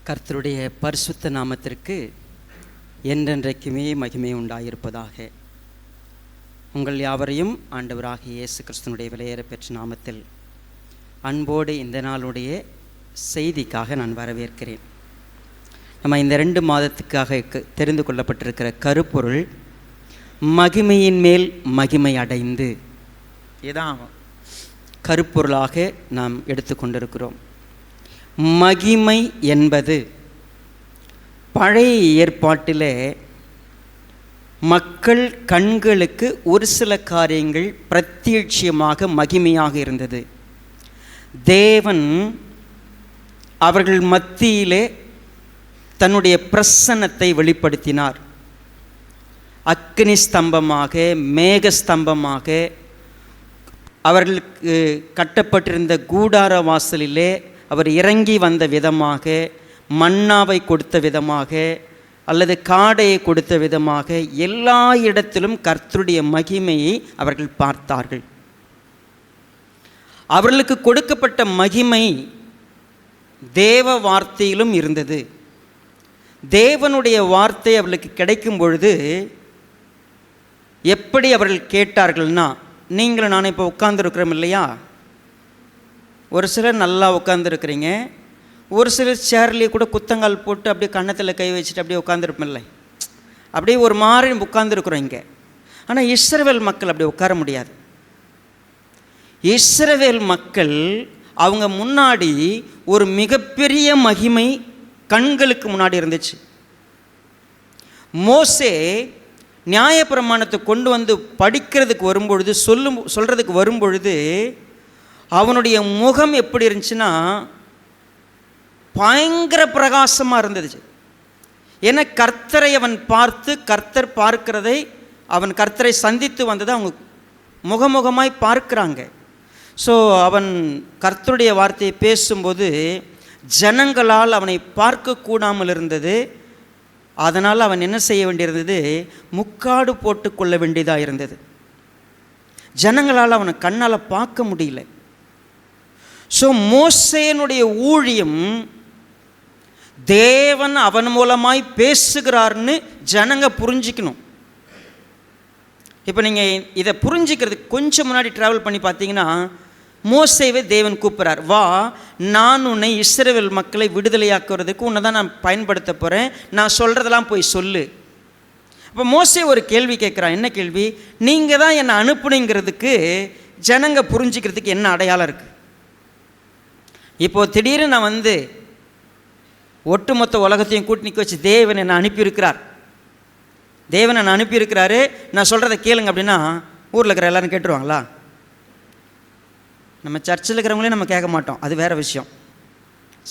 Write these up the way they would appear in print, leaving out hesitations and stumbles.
கர்த்தருடைய பரிசுத்த நாமத்திற்கு என்றென்றைக்குமே மகிமை உண்டாயிருப்பதாக. உங்கள் யாவரையும் ஆண்டவராகிய இயேசு கிறிஸ்துனுடைய விலையேற பெற்ற நாமத்தில் அன்போடு இந்த நாளுடைய செய்திக்காக நான் வரவேற்கிறேன். நம்ம இந்த 2 மாதத்துக்காக தெரிந்து கொள்ளப்பட்டிருக்கிற கருப்பொருள் மகிமையின் மேல் மகிமை அடைந்து இதான் கருப்பொருளாக நாம் எடுத்துக்கொண்டிருக்கிறோம். மகிமை என்பது பழைய ஏற்பாட்டிலே மக்கள் கண்களுக்கு ஒரு சில காரியங்கள் பிரத்யட்சியமாக மகிமையாக இருந்தது. தேவன் அவர்கள் மத்தியிலே தன்னுடைய பிரசன்னத்தை வெளிப்படுத்தினார். அக்கினி ஸ்தம்பமாக, மேக ஸ்தம்பமாக, அவர்களுக்கு கட்டப்பட்டிருந்த கூடார வாசலிலே அவர் இறங்கி வந்த விதமாக, மன்னாவை கொடுத்த விதமாக அல்லது காடையை கொடுத்த விதமாக எல்லா இடத்திலும் கர்த்தருடைய மகிமையை அவர்கள் பார்த்தார்கள். அவர்களுக்கு கொடுக்கப்பட்ட மகிமை தேவ வார்த்தையிலும் இருந்தது. தேவனுடைய வார்த்தை அவர்களுக்கு கிடைக்கும் பொழுது எப்படி அவர்கள் கேட்டார்கள்னா, நீங்களும் நானும் இப்போ உட்கார்ந்துருக்கிறோம் இல்லையா, ஒரு சிலர் நல்லா உட்காந்துருக்குறீங்க, ஒரு சிலர் சேர்லேயே கூட குத்தங்கால் போட்டு அப்படியே கன்னத்தில் கை வச்சுட்டு அப்படியே உட்காந்துருப்போம்ல, அப்படியே ஒரு மாதிரி உட்காந்துருக்குறோம் இங்கே. ஆனால் இஸ்ரவேல் மக்கள் அப்படி உட்கார முடியாது. இஸ்ரவேல் மக்கள் அவங்க முன்னாடி ஒரு மிகப்பெரிய மகிமை கண்களுக்கு முன்னாடி இருந்துச்சு. மோசே நியாயப்பிரமாணத்தை கொண்டு வந்து படிக்கிறதுக்கு வரும்பொழுது சொல்கிறதுக்கு வரும்பொழுது அவனுடைய முகம் எப்படி இருந்துச்சுன்னா பயங்கர பிரகாசமாக இருந்துச்சு. ஏன்னா கர்த்தரை அவன் பார்த்து, கர்த்தர் பார்க்கிறதை, அவன் கர்த்தரை சந்தித்து வந்ததை அவங்க முகமுகமாய் பார்க்குறாங்க. ஸோ அவன் கர்த்தருடைய வார்த்தையை பேசும்போது ஜனங்களால் அவனை பார்க்கக்கூடாமல் இருந்தது. அதனால் அவன் என்ன செய்ய வேண்டியிருந்தது, முக்காடு போட்டு கொள்ள வேண்டியதாக இருந்தது. ஜனங்களால் அவனை கண்ணால் பார்க்க முடியல. ஸோ மோசேனுடைய ஊழியம் தேவன் அவன் மூலமாய் பேசுகிறார்னு ஜனங்க புரிஞ்சிக்கணும். இப்போ நீங்கள் இதை புரிஞ்சிக்கிறதுக்கு கொஞ்சம் முன்னாடி ட்ராவல் பண்ணி பார்த்தீங்கன்னா, மோசேவை தேவன் கூப்பிட்றார், வா, நான் உன்னை இஸ்ரவேல் மக்களை விடுதலையாக்குறதுக்கு உன்னை தான் நான் பயன்படுத்த போகிறேன், நான் சொல்கிறதெல்லாம் போய் சொல்லு. அப்போ மோசே ஒரு கேள்வி கேட்குறான். என்ன கேள்வி? நீங்கள் தான் என்னை அனுப்புனீங்கிறதுக்கு ஜனங்க புரிஞ்சிக்கிறதுக்கு என்ன அடையாளம் இருக்குது? இப்போது திடீர்னு நான் வந்து ஒட்டுமொத்த உலகத்தையும் கூட்டணிக்கு வச்சு தேவன் என்னை அனுப்பியிருக்கிறார், தேவன் என்னை அனுப்பியிருக்கிறாரு, நான் சொல்கிறத கேளுங்க அப்படின்னா ஊரில் இருக்கிற எல்லோரும் கேட்டுருவாங்களா? நம்ம சர்ச்சில் இருக்கிறவங்களே நம்ம கேட்க மாட்டோம், அது வேறு விஷயம்,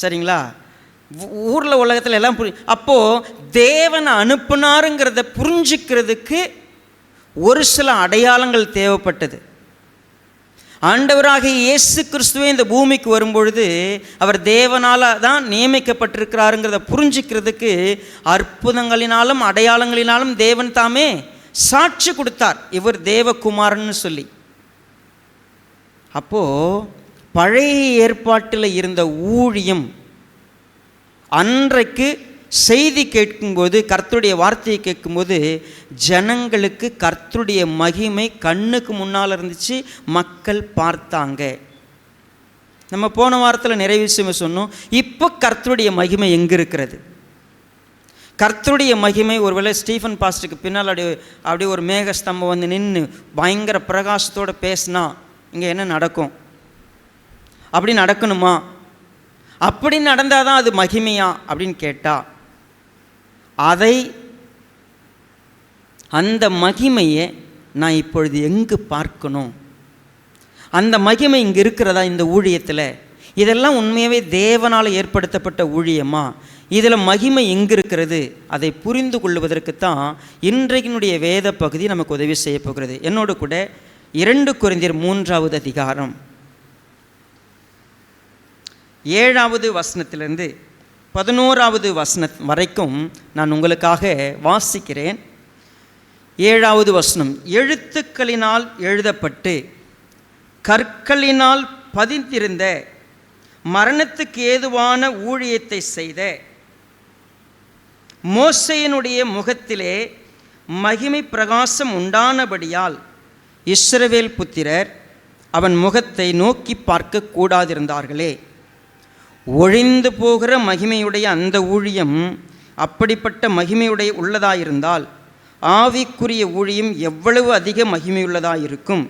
சரிங்களா? ஊரில் உலகத்தில் எல்லாம் அப்போது தேவனை அனுப்புனாருங்கிறத புரிஞ்சிக்கிறதுக்கு ஒரு சில அடையாளங்கள் தேவைப்பட்டது. ஆண்டவராக இயேசு கிறிஸ்துவே இந்த பூமிக்கு வரும்பொழுது அவர் தேவனால் தான் நியமிக்கப்பட்டிருக்கிறாருங்கிறத புரிஞ்சிக்கிறதுக்கு அற்புதங்களினாலும் அடையாளங்களினாலும் தேவன் தாமே சாட்சி கொடுத்தார், இவர் தேவகுமாரன்னு சொல்லி. அப்போது பழைய ஏற்பாட்டில் இருந்த ஊழியம் அன்றைக்கு செய்தி கேட்கும்போது, கர்த்தருடைய வார்த்தையை கேட்கும்போது ஜனங்களுக்கு கர்த்தருடைய மகிமை கண்ணுக்கு முன்னால் இருந்துச்சு, மக்கள் பார்த்தாங்க. நம்ம போன வாரத்தில் நிறைய விஷயம் சொன்னோம். இப்போ கர்த்தருடைய மகிமை எங்கே இருக்கிறது? கர்த்தருடைய மகிமை ஒருவேளை ஸ்டீஃபன் பாஸ்டருக்கு பின்னால் அப்படியே ஒரு மேகஸ்தம்பம் வந்து நின்று பயங்கர பிரகாசத்தோடு பேசினா இங்கே என்ன நடக்கும்? அப்படி நடக்கணுமா? அப்படி நடந்தால் தான் அது மகிமையா அப்படின்னு கேட்டால், அந்த மகிமையை நான் இப்பொழுது எங்கு பார்க்கணும்? அந்த மகிமை இங்கே இருக்கிறதா இந்த ஊழியத்தில்? இதெல்லாம் உண்மையாகவே தேவனால் ஏற்படுத்தப்பட்ட ஊழியமா? இதில் மகிமை எங்கே இருக்கிறது? அதை புரிந்து கொள்வதற்குத்தான் இன்றைக்கினுடைய வேத பகுதி நமக்கு உதவி செய்ய போகிறது. என்னோடு கூட 2 கொரிந்தியர் 3வது அதிகாரம் 7வது வசனத்திலிருந்து 11வது வசனம் வரைக்கும் நான் உங்களுக்காக வாசிக்கிறேன். 7வது வசனம், எழுத்துக்களினால் எழுதப்பட்டு கற்களினால் பதிந்திருந்த மரணத்துக்கு ஏதுவான ஊழியத்தை செய்த மோசேயினுடைய முகத்திலே மகிமை பிரகாசம் உண்டானபடியால் இஸ்ரவேல் புத்திரர் அவன் முகத்தை நோக்கி பார்க்க கூடாதிருந்தார்களே. ஒழிந்து போகிற மகிமையுடைய அந்த ஊழியம் அப்படிப்பட்ட மகிமையுடைய உள்ளதாயிருந்தால் ஆவிக்குரிய ஊழியம் எவ்வளவு அதிக மகிமையுள்ளதாயிருக்கும்.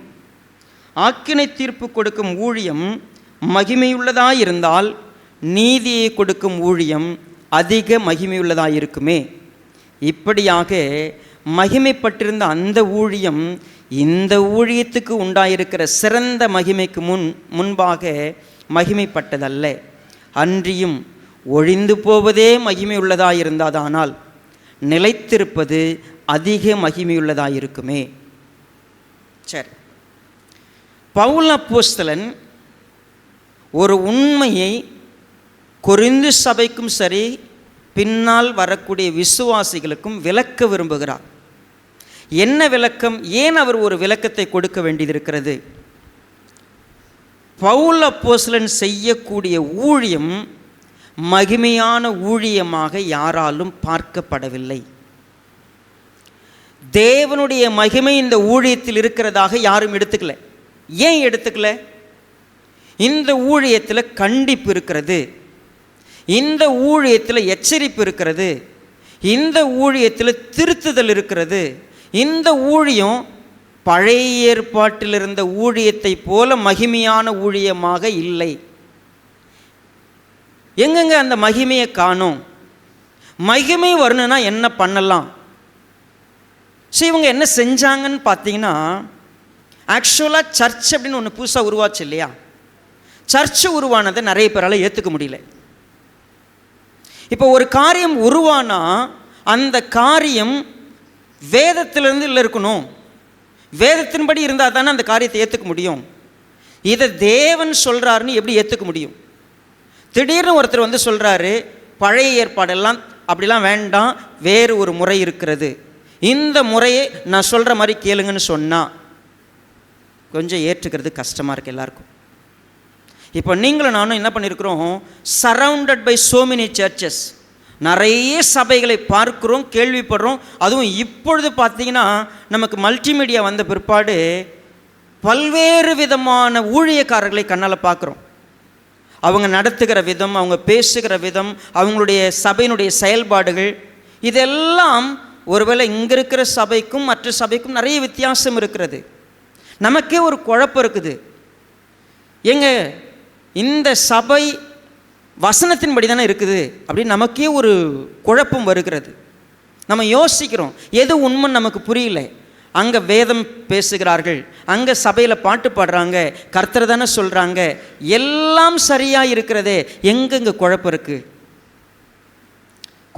ஆக்கினை தீர்ப்பு கொடுக்கும் ஊழியம் மகிமையுள்ளதாயிருந்தால் நீதியை கொடுக்கும் ஊழியம் அதிக மகிமையுள்ளதாயிருக்குமே. இப்படியாக மகிமைப்பட்டிருந்த அந்த ஊழியம் இந்த ஊழியத்துக்கு உண்டாயிருக்கிற சிறந்த மகிமைக்கு முன்பாக மகிமைப்பட்டதல்ல. அன்றியும் ஒழிந்து போவதே மகிமையுள்ளதாயிருந்ததானால் நிலைத்திருப்பது அதிக மகிமையுள்ளதாயிருக்குமே. சரி, பவுல் அப்போஸ்தலன் ஒரு உண்மையை கொரிந்து சபைக்கும் சரி பின்னால் வரக்கூடிய விசுவாசிகளுக்கும் விளக்க விரும்புகிறார். என்ன விளக்கம்? ஏன் அவர் ஒரு விளக்கத்தை கொடுக்க வேண்டியதிருக்கிறது? பவுல் அப்போஸ்தலன் செய்யக்கூடிய ஊழியம் மகிமையான ஊழியமாக யாராலும் பார்க்கப்படவில்லை. தேவனுடைய மகிமை இந்த ஊழியத்தில் இருக்கிறதாக யாரும் எடுத்துக்கல. ஏன் எடுத்துக்கல? இந்த ஊழியத்தில் கண்டிப்பு இருக்கிறது, இந்த ஊழியத்தில் எச்சரிப்பு இருக்கிறது, இந்த ஊழியத்தில் திருத்துதல் இருக்கிறது. இந்த ஊழியம் பழைய ஏற்பாட்டில் இருந்த ஊழியத்தை போல மகிமையான ஊழியமாக இல்லை. எங்கெங்க அந்த மகிமையை காணும்? மகிமை வரணும்னா என்ன பண்ணலாம்? சரி, இவங்க என்ன செஞ்சாங்கன்னு பார்த்தீங்கன்னா, ஆக்சுவலாக சர்ச் அப்படின்னு ஒன்று புதுசாக உருவாச்சு இல்லையா? சர்ச்சு உருவானதை நிறைய பேரால் ஏற்றுக்க முடியல. இப்போ ஒரு காரியம் உருவானா அந்த காரியம் வேதத்திலிருந்து இல்லை இருக்கணும், வேதத்தின்படி இருந்தால் தானே அந்த காரியத்தை ஏற்றுக்க முடியும். இதை தேவன் சொல்கிறாருன்னு எப்படி ஏற்றுக்க முடியும்? திடீர்னு ஒருத்தர் வந்து சொல்கிறாரு, பழைய ஏற்பாடெல்லாம் அப்படிலாம் வேண்டாம், வேறு ஒரு முறை இருக்கிறது, இந்த முறையை நான் சொல்கிற மாதிரி கேளுங்கன்னு சொன்னால் கொஞ்சம் ஏற்றுக்கிறது கஷ்டமாக இருக்குது எல்லாருக்கும். இப்போ நீங்களும் நானும் என்ன பண்ணியிருக்கிறோம்? Surrounded by so many churches, நிறைய சபைகளை பார்க்குறோம், கேள்விப்படுறோம். அதுவும் இப்பொழுது பார்த்தீங்கன்னா நமக்கு மல்டிமீடியா வந்த பிற்பாடு பல்வேறு விதமான ஊழியக்காரர்களை கண்ணால் பார்க்குறோம். அவங்க நடத்துகிற விதம், அவங்க பேசுகிற விதம், அவங்களுடைய சபையினுடைய செயல்பாடுகள், இதெல்லாம் ஒருவேளை இங்கே இருக்கிற சபைக்கும் மற்ற சபைக்கும் நிறைய வித்தியாசம் இருக்கிறது. நமக்கே ஒரு குழப்பம் இருக்குது. எங்க இந்த சபை வசனத்தின்படி தானே இருக்குது அப்படின்னு நமக்கே ஒரு குழப்பம் வருகிறது. நம்ம யோசிக்கிறோம், எது உண்மைன்னு நமக்கு புரியல. அங்கே வேதம் பேசுகிறார்கள், அங்கே சபையில் பாட்டு பாடுறாங்க, கர்த்தர் தானே சொல்கிறாங்க, எல்லாம் சரியாக இருக்கிறதே, எங்கெங்கே குழப்பம் இருக்குது?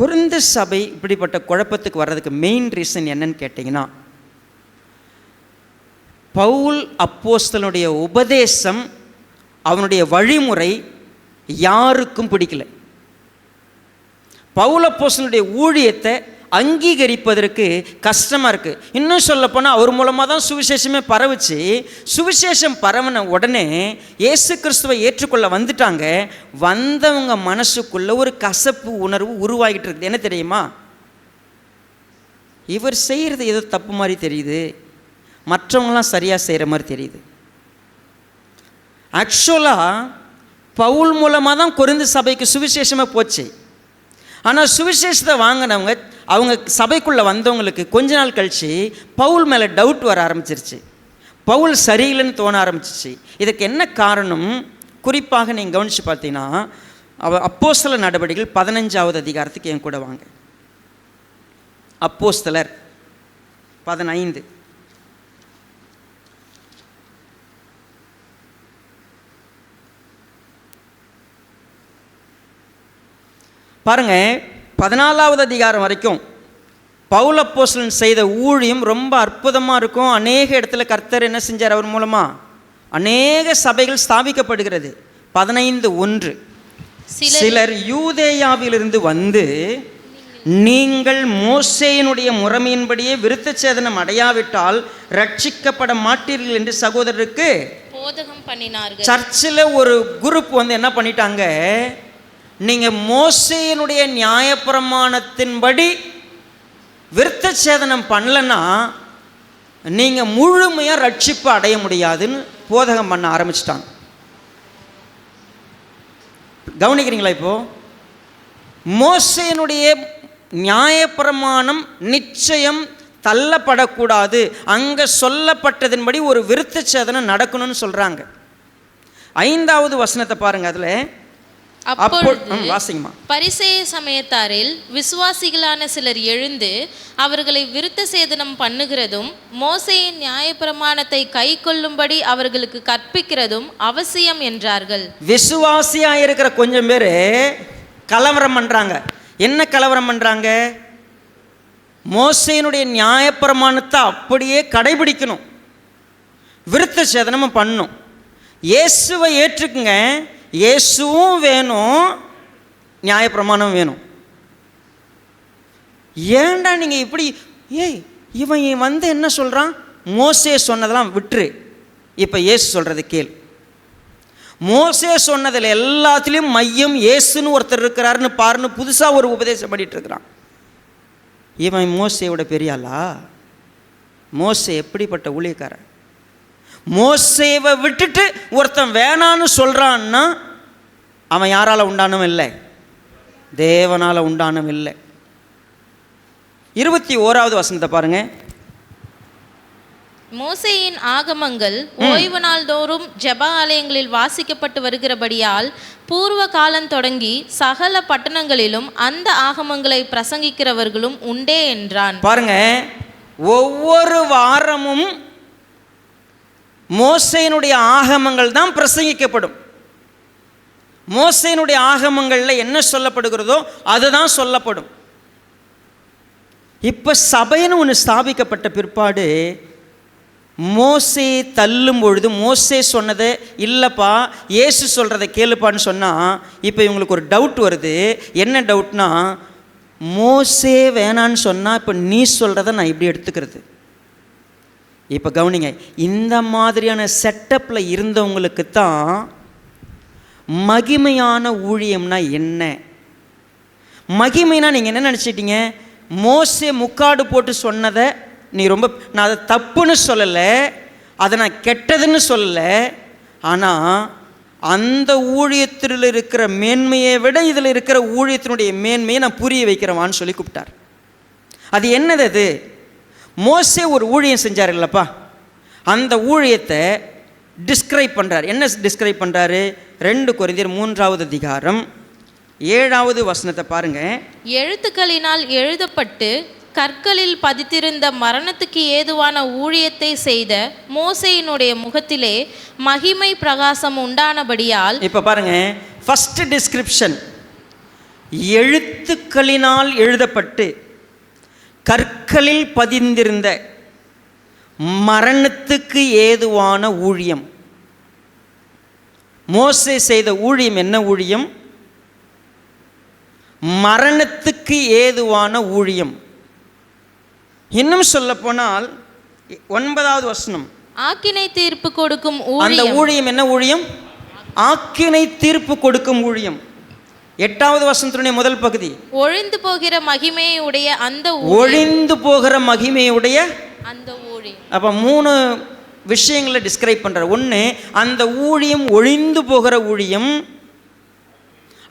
கொரிந்து சபை இப்படிப்பட்ட குழப்பத்துக்கு வர்றதுக்கு மெயின் ரீசன் என்னன்னு கேட்டிங்கன்னா, பவுல் அப்போஸ்தலனுடைய உபதேசம், அவனுடைய வழிமுறை யாருக்கும் பிடிக்கல. பவுல் அப்போஸ்தலனுடைய ஊழியத்தை அங்கீகரிப்பதற்கு கஷ்டமாக இருக்குது. இன்னும் சொல்லப்போனால் அவர் மூலமாக தான் சுவிசேஷமே பரவுச்சு. சுவிசேஷம் பரவின உடனே இயேசு கிறிஸ்துவை ஏற்றுக்கொள்ள வந்துட்டாங்க. வந்தவங்க மனசுக்குள்ள ஒரு கசப்பு உணர்வு உருவாகிட்டு இருக்குது. என்ன தெரியுமா? இவர் செய்கிறது ஏதோ தப்பு மாதிரி தெரியுது, மற்றவங்களாம் சரியாக செய்கிற மாதிரி தெரியுது. ஆக்சுவலாக பவுல் மூலமாக தான் கொரிந்து சபைக்கு சுவிசேஷமாக போச்சு. ஆனால் சுவிசேஷத்தை வாங்கினவங்க, அவங்க சபைக்குள்ளே வந்தவங்களுக்கு கொஞ்ச நாள் கழித்து பவுல் மேலே டவுட் வர ஆரம்பிச்சிருச்சு, பவுல் சரியில்லைன்னு தோண ஆரம்பிச்சிச்சு. இதுக்கு என்ன காரணம்? குறிப்பாக நீங்கள் கவனித்து பார்த்தீங்கன்னா, அப்போஸ்தலர் நடவடிக்கைகள் 15வது அதிகாரத்துக்கு என் கூட வாங்க. அப்போஸ்தலர் 15. பாருங்க, 14வது அதிகாரம் வரைக்கும் பவுல் அப்போஸ்தலன் செய்த ஊழியம் ரொம்ப அற்புதமாக இருக்கும். அநேக இடத்துல கர்த்தர் என்ன செஞ்சார்? அவர் மூலமாக அநேக சபைகள் ஸ்தாபிக்கப்படுகிறது. 15:1 சிலர் யூதேயாவிலிருந்து வந்து, நீங்கள் மோசேயினுடைய முறைமையின்படியே விருத்தச்சேதனம் அடையாவிட்டால் ரட்சிக்கப்பட மாட்டீர்கள் என்று சகோதரருக்கு போதகம் பண்ணினார்கள். சர்ச்சில் ஒரு குரூப் வந்து என்ன பண்ணிட்டாங்க? நீங்கள் மோசேயினுடைய நியாயப்பிரமாணத்தின்படி விருத்த சேதனம் பண்ணலன்னா நீங்கள் முழுமையாக ரட்சிப்பு அடைய முடியாதுன்னு போதகம் பண்ண ஆரம்பிச்சிட்டாங்க. கவனிக்கிறீங்களா? இப்போது மோசேயினுடைய நியாயப்பிரமாணம் நிச்சயம் தள்ளப்படக்கூடாது, அங்கே சொல்லப்பட்டதின்படி ஒரு விருத்த சேதனம் நடக்கணும்னு சொல்கிறாங்க. 5வது வசனத்தை பாருங்க. அதில் பரிசேய சமயத்தாரில் விசுவாசிகளான சிலர் எழுந்து அவர்களை விருத்த சேதனம் பண்ணுகிறதும் மோசேயின் நியாயப்பிரமாணத்தை கை கொள்ளும்படி அவர்களுக்கு கற்பிக்கிறதும் அவசியம் என்றார்கள். விசுவாசியா இருக்கிற கொஞ்சம் பேர் கலவரம் பண்றாங்க. என்ன கலவரம் பண்றாங்க? மோசேயினுடைய நியாயப்பிரமாணத்தை அப்படியே கடைபிடிக்கணும், விருத்த சேதனமும் பண்ணணும். இயேசுவை ஏற்றுக்குங்க, இயேசுவும் வேணும், நியாயப்பிரமாணம் வேணும். ஏன்டா நீங்கள் இப்படி? இவன் வந்து என்ன சொல்கிறான்? மோசே சொன்னதெல்லாம் விட்டுரு, இப்போ இயேசு சொல்கிறது கேள். மோசே சொன்னதில் எல்லாத்துலேயும் மையம் இயேசுன்னு ஒருத்தர் இருக்கிறாருன்னு பாருன்னு புதுசாக ஒரு உபதேசம் பண்ணிட்டு இருக்கிறான். இவன் மோசேயோட பெரியாளா? மோசே எப்படிப்பட்ட ஊழியக்காரன்? மோசேவை விட்டுட்டு ஒருத்தன் வேணான்னு சொல்கிறான்னா அவன் யாரால் உண்டானவன் இல்லை? தேவனால் உண்டானவன் இல்லை. 21வது வசனத்தை பாருங்க. மோசேயின் ஆகமங்கள் ஓய்வு நாள் தோறும் ஜெப ஆலயங்களில் வாசிக்கப்பட்டு வருகிறபடியால் பூர்வ காலம் தொடங்கி சகல பட்டணங்களிலும் அந்த ஆகமங்களை பிரசங்கிக்கிறவர்களும் உண்டே என்றான். பாருங்க, ஒவ்வொரு வாரமும் மோசேயினுடைய ஆகமங்கள் தான் பிரசங்கிக்கப்படும். மோசேயினுடைய ஆகமங்களில் என்ன சொல்லப்படுகிறதோ அதுதான் சொல்லப்படும். இப்போ சபைன்னு ஒன்று ஸ்தாபிக்கப்பட்ட பிற்பாடு மோசே தள்ளும் பொழுது மோசே சொன்னதை இல்லைப்பா இயேசு சொல்கிறத கேளுப்பான்னு சொன்னால் இப்போ இவங்களுக்கு ஒரு டவுட் வருது. என்ன டவுட்னா, மோசே வேணான்னு சொன்னால் இப்போ நீ சொல்கிறத நான் இப்படி எடுத்துக்கிறது. இப்போ கவனிங்க, இந்த மாதிரியான செட்டப்பில் இருந்தவங்களுக்கு தான் மகிமையான ஊழியம்னா என்ன? மகிமைனா நீங்கள் என்ன நினச்சிட்டீங்க? மோசே முக்காடு போட்டு சொன்னதை நீ ரொம்ப, நான் அதை தப்புன்னு சொல்லலை, அதை நான் கெட்டதுன்னு சொல்லலை, ஆனால் அந்த ஊழியத்தில் இருக்கிற மேன்மையை விட இதில் இருக்கிற ஊழியத்தினுடைய மேன்மையை நான் புரிய வைக்கிறவான்னு சொல்லி கூப்பிட்டார். அது என்னது? அது மோசே ஒரு ஊழியம் செஞ்சார் இல்லப்பா, அந்த ஊழியத்தை டிஸ்கிரைப் பண்ணுறார். என்ன டிஸ்கிரைப் பண்ணுறாரு? 2 கொரிந்தியர் 3வது அதிகாரம் 7வது வசனத்தை பாருங்க. எழுத்துக்களினால் எழுதப்பட்டு கற்களில் பதித்திருந்த மரணத்துக்கு ஏதுவான ஊழியத்தை செய்த மோசேயினுடைய முகத்திலே மகிமை பிரகாசம் உண்டானபடியால். இப்போ பாருங்க, ஃபர்ஸ்ட் டிஸ்கிரிப்ஷன், எழுத்துக்களினால் எழுதப்பட்டு கற்களில் பதிந்திருந்த மரணத்துக்கு ஏதுவான ஊழியம். மோசே செய்த ஊழியம் என்ன ஊழியம்? மரணத்துக்கு ஏதுவான ஊழியம். இன்னும் சொல்ல போனால் 9வது வசனம், ஆக்கினை தீர்ப்பு கொடுக்கும் அந்த ஊழியம் என்ன ஊழியம்? ஆக்கினை தீர்ப்பு கொடுக்கும் ஊழியம். 8வது வசனத்தினுடைய முதல் பகுதி, ஒழிந்து போகிற மகிமையுடைய அந்த ஒழிந்து போகிற மகிமையுடைய அந்த ஊழியம். அப்போ 3 விஷயங்களை டிஸ்கிரைப் பண்ணுறார். 1, அந்த ஊழியம் ஒழிந்து போகிற ஊழியம்,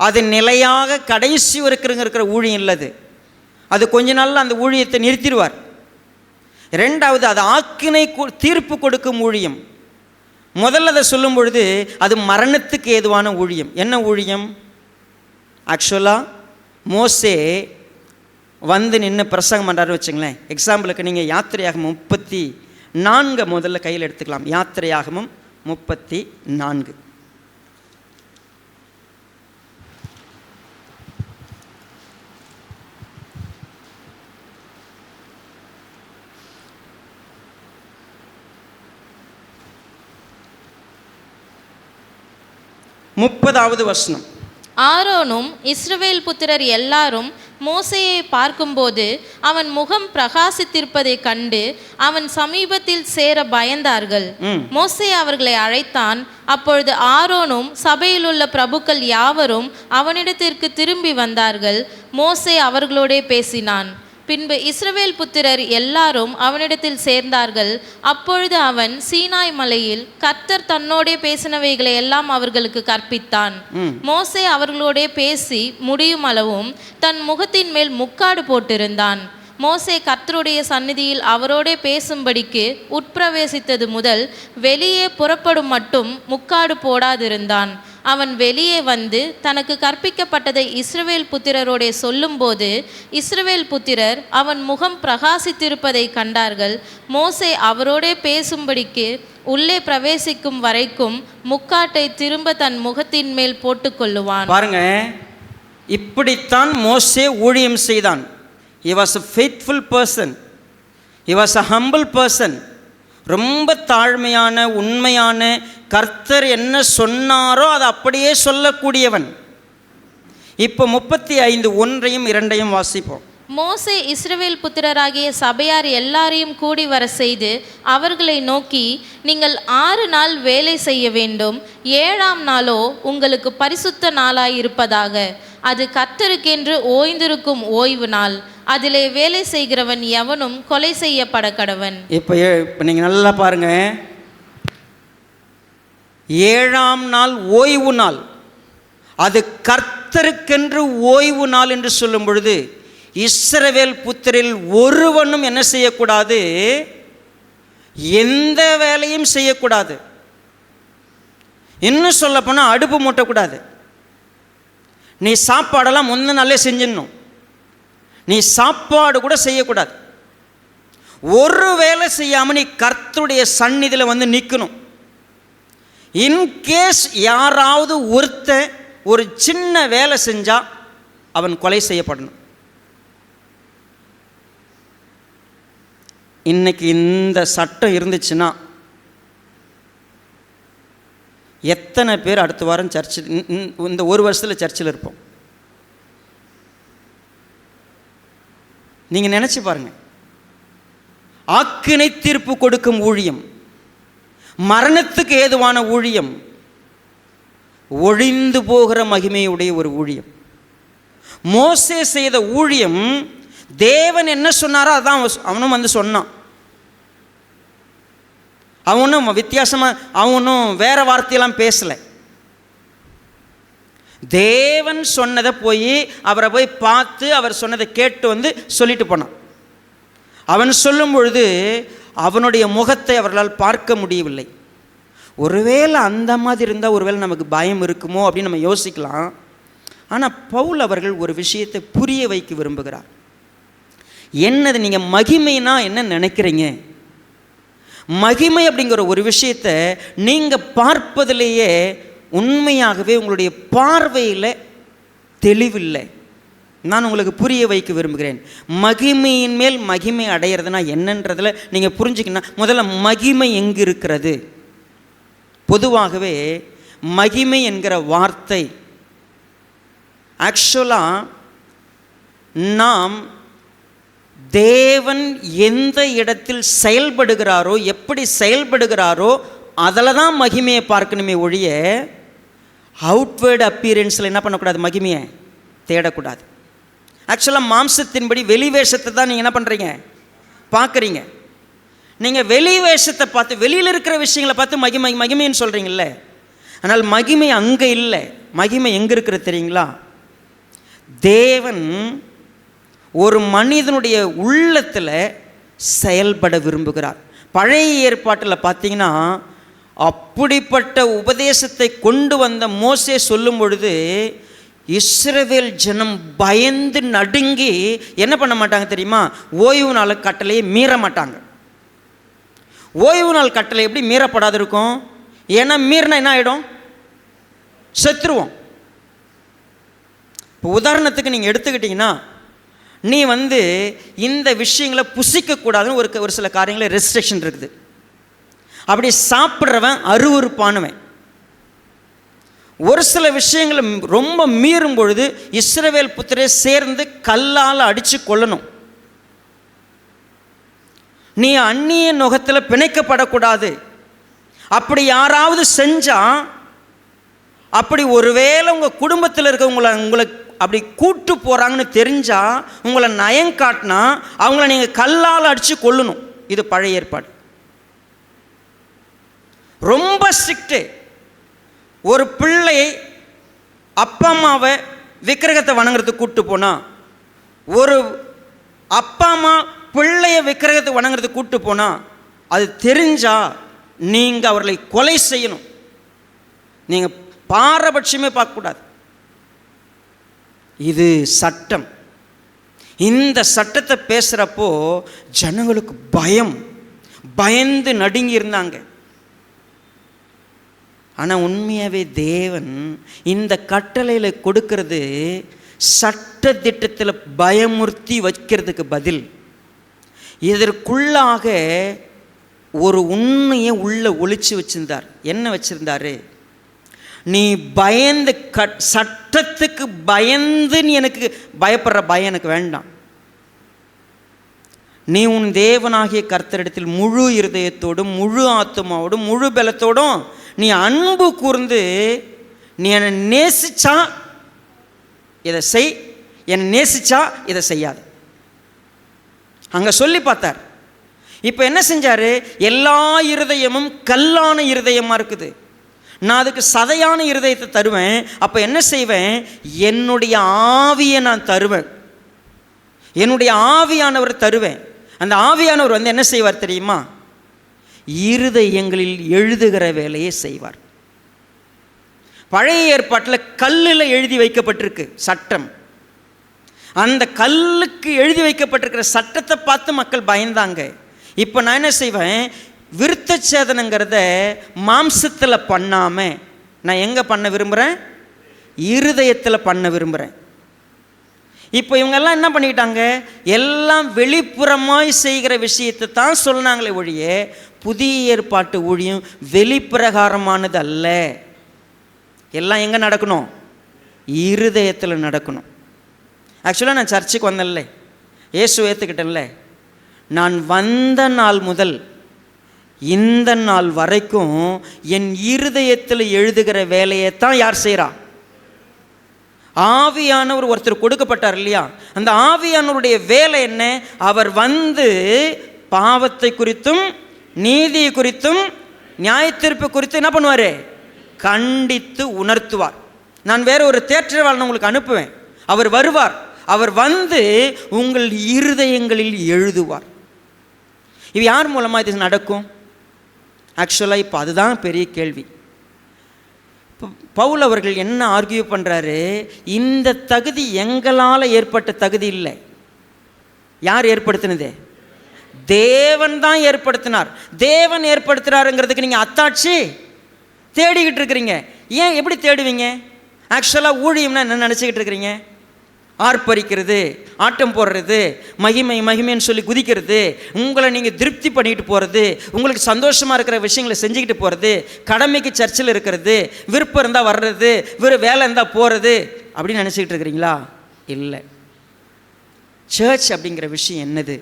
அது நிலையாக கடைசி வரைக்கும் இருக்கிற ஊழியம் இல்லது, அது கொஞ்ச நாளில் அந்த ஊழியத்தை நிறுத்திடுவார். 2வது, அது ஆக்கினை தீர்ப்பு கொடுக்கும் ஊழியம். முதல்ல அதை சொல்லும் பொழுது அது மரணத்துக்கு ஏதுவான ஊழியம். என்ன ஊழியம்? ஆக்சுவலாக மோசே வந்து நின்று பிரசங்கம் பண்ணுறாரு வச்சுங்களேன். எக்ஸாம்பிளுக்கு நீங்கள் யாத்திரையாகமம் 34 முதல்ல கையில் எடுத்துக்கலாம். யாத்திரையாகமம் 34. முப்பதாவது வசனம். ஆரோனும் இஸ்ரவேல் புத்திரர் எல்லாரும் மோசேயை பார்க்கும்போது அவன் முகம் பிரகாசித்திருப்பதை கண்டு அவன் சமீபத்தில் சேர பயந்தார்கள். மோசே அவர்களை அழைத்தான். அப்பொழுது ஆரோனும் சபையில் உள்ள பிரபுக்கள் யாவரும் அவனிடத்திற்கு திரும்பி வந்தார்கள். மோசே அவர்களோடே பேசினான். பின்பு இஸ்ரவேல் புத்திரர் எல்லாரும் அவனிடத்தில் சேர்ந்தார்கள். அப்பொழுது அவன் சீனாய் மலையில் கர்த்தர் தன்னோடே பேசினவைகளை எல்லாம் அவர்களுக்கு கற்பித்தான். மோசே அவர்களோடே பேசி முடியும் அளவும் தன் முகத்தின் மேல் முக்காடு போட்டிருந்தான். மோசே கர்த்தருடைய சந்நிதியில் அவரோடே பேசும்படிக்கு உட்பிரவேசித்தது முதல் வெளியே புறப்படும் மட்டும் முக்காடு போடாதிருந்தான். அவன் வெளியே வந்து தனக்கு கற்பிக்கப்பட்டதை இஸ்ரவேல் புத்திரரோடே சொல்லும்போது இஸ்ரவேல் புத்திரர் அவன் முகம் பிரகாசித்திருப்பதை கண்டார்கள். மோசே அவரோடே பேசும்படிக்கு உள்ளே பிரவேசிக்கும் வரைக்கும் முக்காட்டை திரும்ப தன் முகத்தின் மேல் போட்டுக்கொள்ளுவான். பாருங்க, இப்படித்தான் மோசே ஊழியம் செய்தான். He was a faithful person. He was a humble person. ரொம்ப தாழ்மையான, உண்மையான, கர்த்தர் என்ன சொன்னாரோ அதை அப்படியே சொல்லக்கூடியவன். இப்போ 35:1-2 வாசிப்போம். மோசே இஸ்ரவேல் புத்திரராகிய சபையார் எல்லாரையும் கூடி வர செய்து அவர்களை நோக்கி, நீங்கள் 6 நாள் வேலை செய்ய வேண்டும், 7ஆம் நாளோ உங்களுக்கு பரிசுத்த நாளாயிருப்பதாக. அது கர்த்தருக்கென்று ஓய்ந்திருக்கும் ஓய்வு நாள். அதிலே வேலை செய்கிறவன் எவனும் கொலை செய்யப்பட கடவன். இப்போ நீங்கள் நல்லா பாருங்க, 7ஆம் நாள் ஓய்வு நாள், அது கர்த்தருக்கென்று ஓய்வு நாள் என்று சொல்லும் பொழுது இஸ்ரவேல் புத்திரில் ஒருவனும் என்ன செய்யக்கூடாது? எந்த வேலையும் செய்யக்கூடாது. இன்னும் சொல்ல போனால் அடுப்பு மூட்டக்கூடாது. நீ சாப்பாடெல்லாம் முன்ன நாளே செஞ்சிடணும். நீ சாப்பாடு கூட செய்யக்கூடாது. ஒரு வேலை செய்யாமல் நீ கர்த்தருடைய சந்நிதியில் வந்து நிற்கணும். இன்கேஸ் யாராவது ஒரு சின்ன வேலை செஞ்சால் அவன் கொலை செய்யப்படணும். இன்னைக்கு இந்த சட்டம் இருந்துச்சுன்னா எத்தனை பேர் அடுத்த வாரம் சர்ச்சில், இந்த ஒரு வருஷத்தில் சர்ச்சில் இருப்போம்? நீங்கள் நினச்சி பாருங்கள். ஆக்கினை தீர்ப்பு கொடுக்கும் ஊழியம், மரணத்துக்கு ஏதுவான ஊழியம், ஒழிந்து போகிற மகிமையுடைய ஒரு ஊழியம். மோசே செய்த ஊழியம், தேவன் என்ன சொன்னாரோ அதான் அவனும் வந்து சொன்னான். அவனும் வித்தியாசமாக, அவனும் வேற வார்த்தையெல்லாம் பேசலை. தேவன் சொன்னதை போய் அவரை போய் பார்த்து அவர் சொன்னதை கேட்டு வந்து சொல்லிட்டு போனான். அவன் சொல்லும் பொழுது அவனுடைய முகத்தை அவர்களால் பார்க்க முடியவில்லை. ஒருவேளை அந்த மாதிரி இருந்தால் ஒருவேளை நமக்கு பயம் இருக்குமோ அப்படின்னு நம்ம யோசிக்கலாம். ஆனால் பவுல் அவர்கள் ஒரு விஷயத்தை புரிய வைக்க விரும்புகிறார். என்னது, நீங்கள் மகிமைனா என்ன நினைக்கிறீங்க? மகிமை அப்படிங்கிற ஒரு விஷயத்தை நீங்கள் பார்ப்பதிலேயே உண்மையாகவே உங்களுடைய பார்வையில் தெளிவில்லை. நான் உங்களுக்கு புரிய வைக்க விரும்புகிறேன். மகிமையின் மேல் மகிமை அடையிறதுனா என்னன்றதில் நீங்கள் புரிஞ்சுக்கணும். முதல்ல மகிமை எங்கு இருக்கிறது? பொதுவாகவே மகிமை என்கிற வார்த்தை ஆக்சுவலாக நாம் தேவன் எந்த இடத்தில் செயல்படுகிறாரோ, எப்படி செயல்படுகிறாரோ அதில் தான் மகிமையை பார்க்கணுமே ஒழிய அவுட்வேர்டு அப்பீரன்ஸில் என்ன பண்ணக்கூடாது? மகிமையை தேடக்கூடாது. ஆக்சுவலாக மாம்சத்தின்படி வெளி வேஷத்தை தான் நீங்கள் என்ன பண்ணுறீங்க? பார்க்குறீங்க. நீங்கள் வெளி வேஷத்தை பார்த்து, வெளியில் இருக்கிற விஷயங்களை பார்த்து மகிமைன்னு சொல்கிறீங்கள. ஆனால் மகிமை அங்கே இல்லை. மகிமை எங்கே இருக்கிறது தெரியுங்களா? தேவன் ஒரு மனிதனுடைய உள்ளத்தில் செயல்பட விரும்புகிறார். பழைய ஏற்பாட்டில் பார்த்தீங்கன்னா அப்படிப்பட்ட உபதேசத்தை கொண்டு வந்த மோசே சொல்லும் பொழுது இஸ்ரவேல் ஜனம் பயந்து நடுங்கி என்ன பண்ண மாட்டாங்க தெரியுமா? ஓய்வு நாள் கட்டளையை மீற மாட்டாங்க. ஓய்வு நாள் கட்டளை எப்படி மீறப்படாது இருக்கும்? ஏன்னா மீறினா என்ன ஆகிடும்? செத்துருவோம். இப்போ உதாரணத்துக்கு நீங்கள் எடுத்துக்கிட்டிங்கன்னா, நீ இந்த விஷயங்களை புசிக்கக்கூடாதுன்னு ஒரு சில காரியங்களில் ரெஸ்ட்ரிக்ஷன் இருக்குது. அப்படி சாப்பிட்றவன் அருவருப்பானவன். ஒரு சில விஷயங்களை ரொம்ப மீறும் பொழுது இஸ்ரவேல் புத்திரரை சேர்ந்து கல்லால் அடித்து கொள்ளணும். நீ அந்நிய நுகத்தில் பிணைக்கப்படக்கூடாது. அப்படி யாராவது செஞ்சா, அப்படி ஒருவேளை உங்கள் குடும்பத்தில் உங்களை அப்படி கூட்டு போகிறாங்கன்னு தெரிஞ்சா, உங்களை நயம் காட்டினா அவங்கள நீங்கள் கல்லால் அடித்து கொள்ளணும். இது பழைய ஏற்பாடு. ரொம்ப ஸ்ட்ரிக்ட்டு. ஒரு பிள்ளை அப்பா அம்மாவை விக்கிரகத்தை வணங்குறதுக்கு கூப்பிட்டு போனால், ஒரு அப்பா அம்மா பிள்ளைய விக்கிரகத்தை வணங்குறதுக்கு கூப்பிட்டு போனால், அது தெரிஞ்சால் நீங்கள் அவர்களை கொலை செய்யணும். நீங்கள் பாரபட்சமே பார்க்கக்கூடாது. இது சட்டம். இந்த சட்டத்தை பேசுகிறப்போ ஜனங்களுக்கு பயந்து நடுங்கி இருந்தாங்க. ஆனால் உண்மையாகவே தேவன் இந்த கட்டளையில் கொடுக்கறது சட்ட திட்டத்தில் பயமுறுத்தி வைக்கிறதுக்கு பதில் இதற்குள்ளாக ஒரு உண்மையை உள்ளே ஒளிச்சு வச்சிருந்தார். என்ன வச்சிருந்தாரு? நீ பயந்து சட்டத்துக்கு பயந்து நீ எனக்கு பயப்படுற பயம் எனக்கு வேண்டாம். நீ உன் தேவனாகிய கர்த்தரிடத்தில் முழு இருதயத்தோடும் முழு ஆத்துமாவோடும் முழு பலத்தோடும் நீ அன்பு கூர்ந்து நீ என்னை நேசிச்சா இதை செய், என்னை நேசிச்சா இதை செய்யாது. அங்கே சொல்லி பார்த்தார். இப்போ என்ன செஞ்சார்? எல்லா இருதயமும் கல்லான இருதயமாக இருக்குது. நான் அதுக்கு சதையான இருதயத்தை தருவேன். அப்போ என்ன செய்வேன்? என்னுடைய ஆவியை நான் தருவேன். என்னுடைய ஆவியானவர் தருவேன். அந்த ஆவியானவர் வந்து என்ன செய்வார் தெரியுமா? இருதயங்களில் எழுதுகிற வேலையை செய்வார். பழைய ஏற்பாட்டில் கல்லில் எழுதி வைக்கப்பட்டிருக்கு சட்டம். அந்த கல்லுக்கு எழுதி வைக்கப்பட்டிருக்கிற சட்டத்தை பார்த்து மக்கள் பயந்தாங்க. இப்போ நான் என்ன செய்வேன்? விருத்த சேதனங்கிறத மாம்சத்தில் பண்ணாமல் நான் எங்கே பண்ண விரும்புகிறேன்? இருதயத்தில் பண்ண விரும்புகிறேன். இப்போ இவங்கெல்லாம் என்ன பண்ணிக்கிட்டாங்க? எல்லாம் வெளிப்புறமாய் செய்கிற விஷயத்தை தான் சொன்னாங்களே ஒழிய புதிய ஏற்பாட்டு ஊழியம் வெளிப்பிரகாரமானது அல்ல. எல்லாம் எங்கே நடக்கணும்? இருதயத்தில் நடக்கணும். ஆக்சுவலாக நான் சர்ச்சுக்கு வந்தேன்ல, இயேசு ஏற்றுக்கிட்டேன்ல, நான் வந்த நாள் முதல் இந்த நாள் வரைக்கும் என் இருதயத்தில் எழுதுகிற வேலையை தான் யார் செய்கிறா? ஆவியானவர் ஒருத்தர் கொடுக்கப்பட்டார் இல்லையா? அந்த ஆவியானவருடைய வேலை என்ன? அவர் வந்து பாவத்தை குறித்தும் நீதியை குறித்தும் நியாயத்தீர்ப்பு குறித்து என்ன பண்ணுவார்? கண்டித்து உணர்த்துவார். நான் வேற ஒரு தேற்றவாளனை உங்களுக்கு அனுப்புவேன். அவர் வருவார். அவர் வந்து உங்கள் இருதயங்களில் எழுதுவார். இது யார் மூலமாக இது நடக்கும்? ஆக்சுவலாக இப்போ அதுதான் பெரிய கேள்வி. இப்போ பவுல் அவர்கள் என்ன ஆர்கியூ பண்ணுறாரு? இந்த தகுதி எங்களால் ஏற்பட்ட தகுதி இல்லை. யார் ஏற்படுத்தினது? தேவன் தான் ஏற்படுத்தினார். தேவன் ஏற்படுத்துகிறாருங்கிறதுக்கு நீங்கள் அத்தாட்சி தேடிக்கிட்டு இருக்கிறீங்க. ஏன்? எப்படி தேடுவீங்க? ஆக்சுவலாக ஊழியம்னா என்ன நினச்சிக்கிட்டு இருக்கிறீங்க? ஆர்ப்பரிக்கிறது, ஆட்டம் போடுறது, மகிமைன்னு சொல்லி குதிக்கிறது, உங்களை நீங்கள் திருப்தி பண்ணிக்கிட்டு போகிறது, உங்களுக்கு சந்தோஷமாக இருக்கிற விஷயங்களை செஞ்சுக்கிட்டு போகிறது, கடமைக்கு சர்ச்சில் இருக்கிறது, விருப்பம் இருந்தால் வர்றது, வேலை இருந்தால் போகிறது அப்படின்னு நினச்சிக்கிட்டு இருக்கிறீங்களா? இல்லை. சர்ச் அப்படிங்கிற விஷயம் என்னது?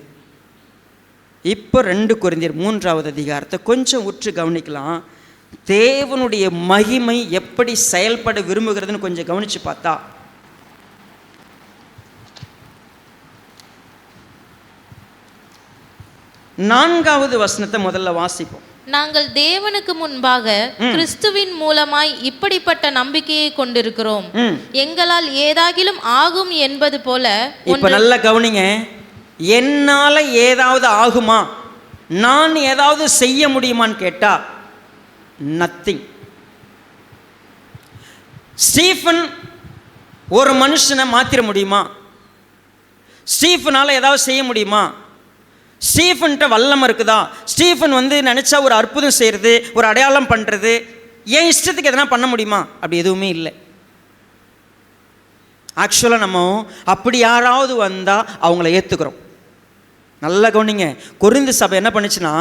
இப்போ 2 கொரிந்தியர் 3வது அதிகாரத்தை கொஞ்சம் உற்று கவனிக்கலாம். தேவனுடைய மகிமை எப்படி செயல்பட விரும்புகிறதுன்னு கொஞ்சம் கவனித்து பார்த்தா 4வது வசனத்தை முதல்ல வாசிப்போம். நாங்கள் தேவனுக்கு முன்பாக கிறிஸ்துவின் மூலமாய் இப்படிப்பட்ட நம்பிக்கையை கொண்டிருக்கிறோம். எங்களால் ஏதாகிலும் ஆகும் என்பது போல. இப்ப நல்ல கவனிங்க. என்னால ஏதாவது ஆகுமா, நான் ஏதாவது செய்ய முடியுமான்னு கேட்டா நத்திங். ஸ்டீஃபன் ஒரு மனுஷனை மாத்திர முடியுமா? ஸ்டீஃபனால ஏதாவது செய்ய முடியுமா? ஸ்டீஃபன்கிட்ட வல்லமை இருக்குதா? ஸ்டீஃபன் வந்து நினச்சா ஒரு அற்புதம் செய்கிறது, ஒரு அடையாளம் பண்ணுறது, ஏன் இஷ்டத்துக்கு எதனா பண்ண முடியுமா? அப்படி எதுவுமே இல்லை. ஆக்சுவலாக நம்ம அப்படி யாராவது வந்தால் அவங்கள ஏற்றுக்கிறோம். நல்லா கவனிங்க. கொரிந்து சபை என்ன பண்ணுச்சுன்னா,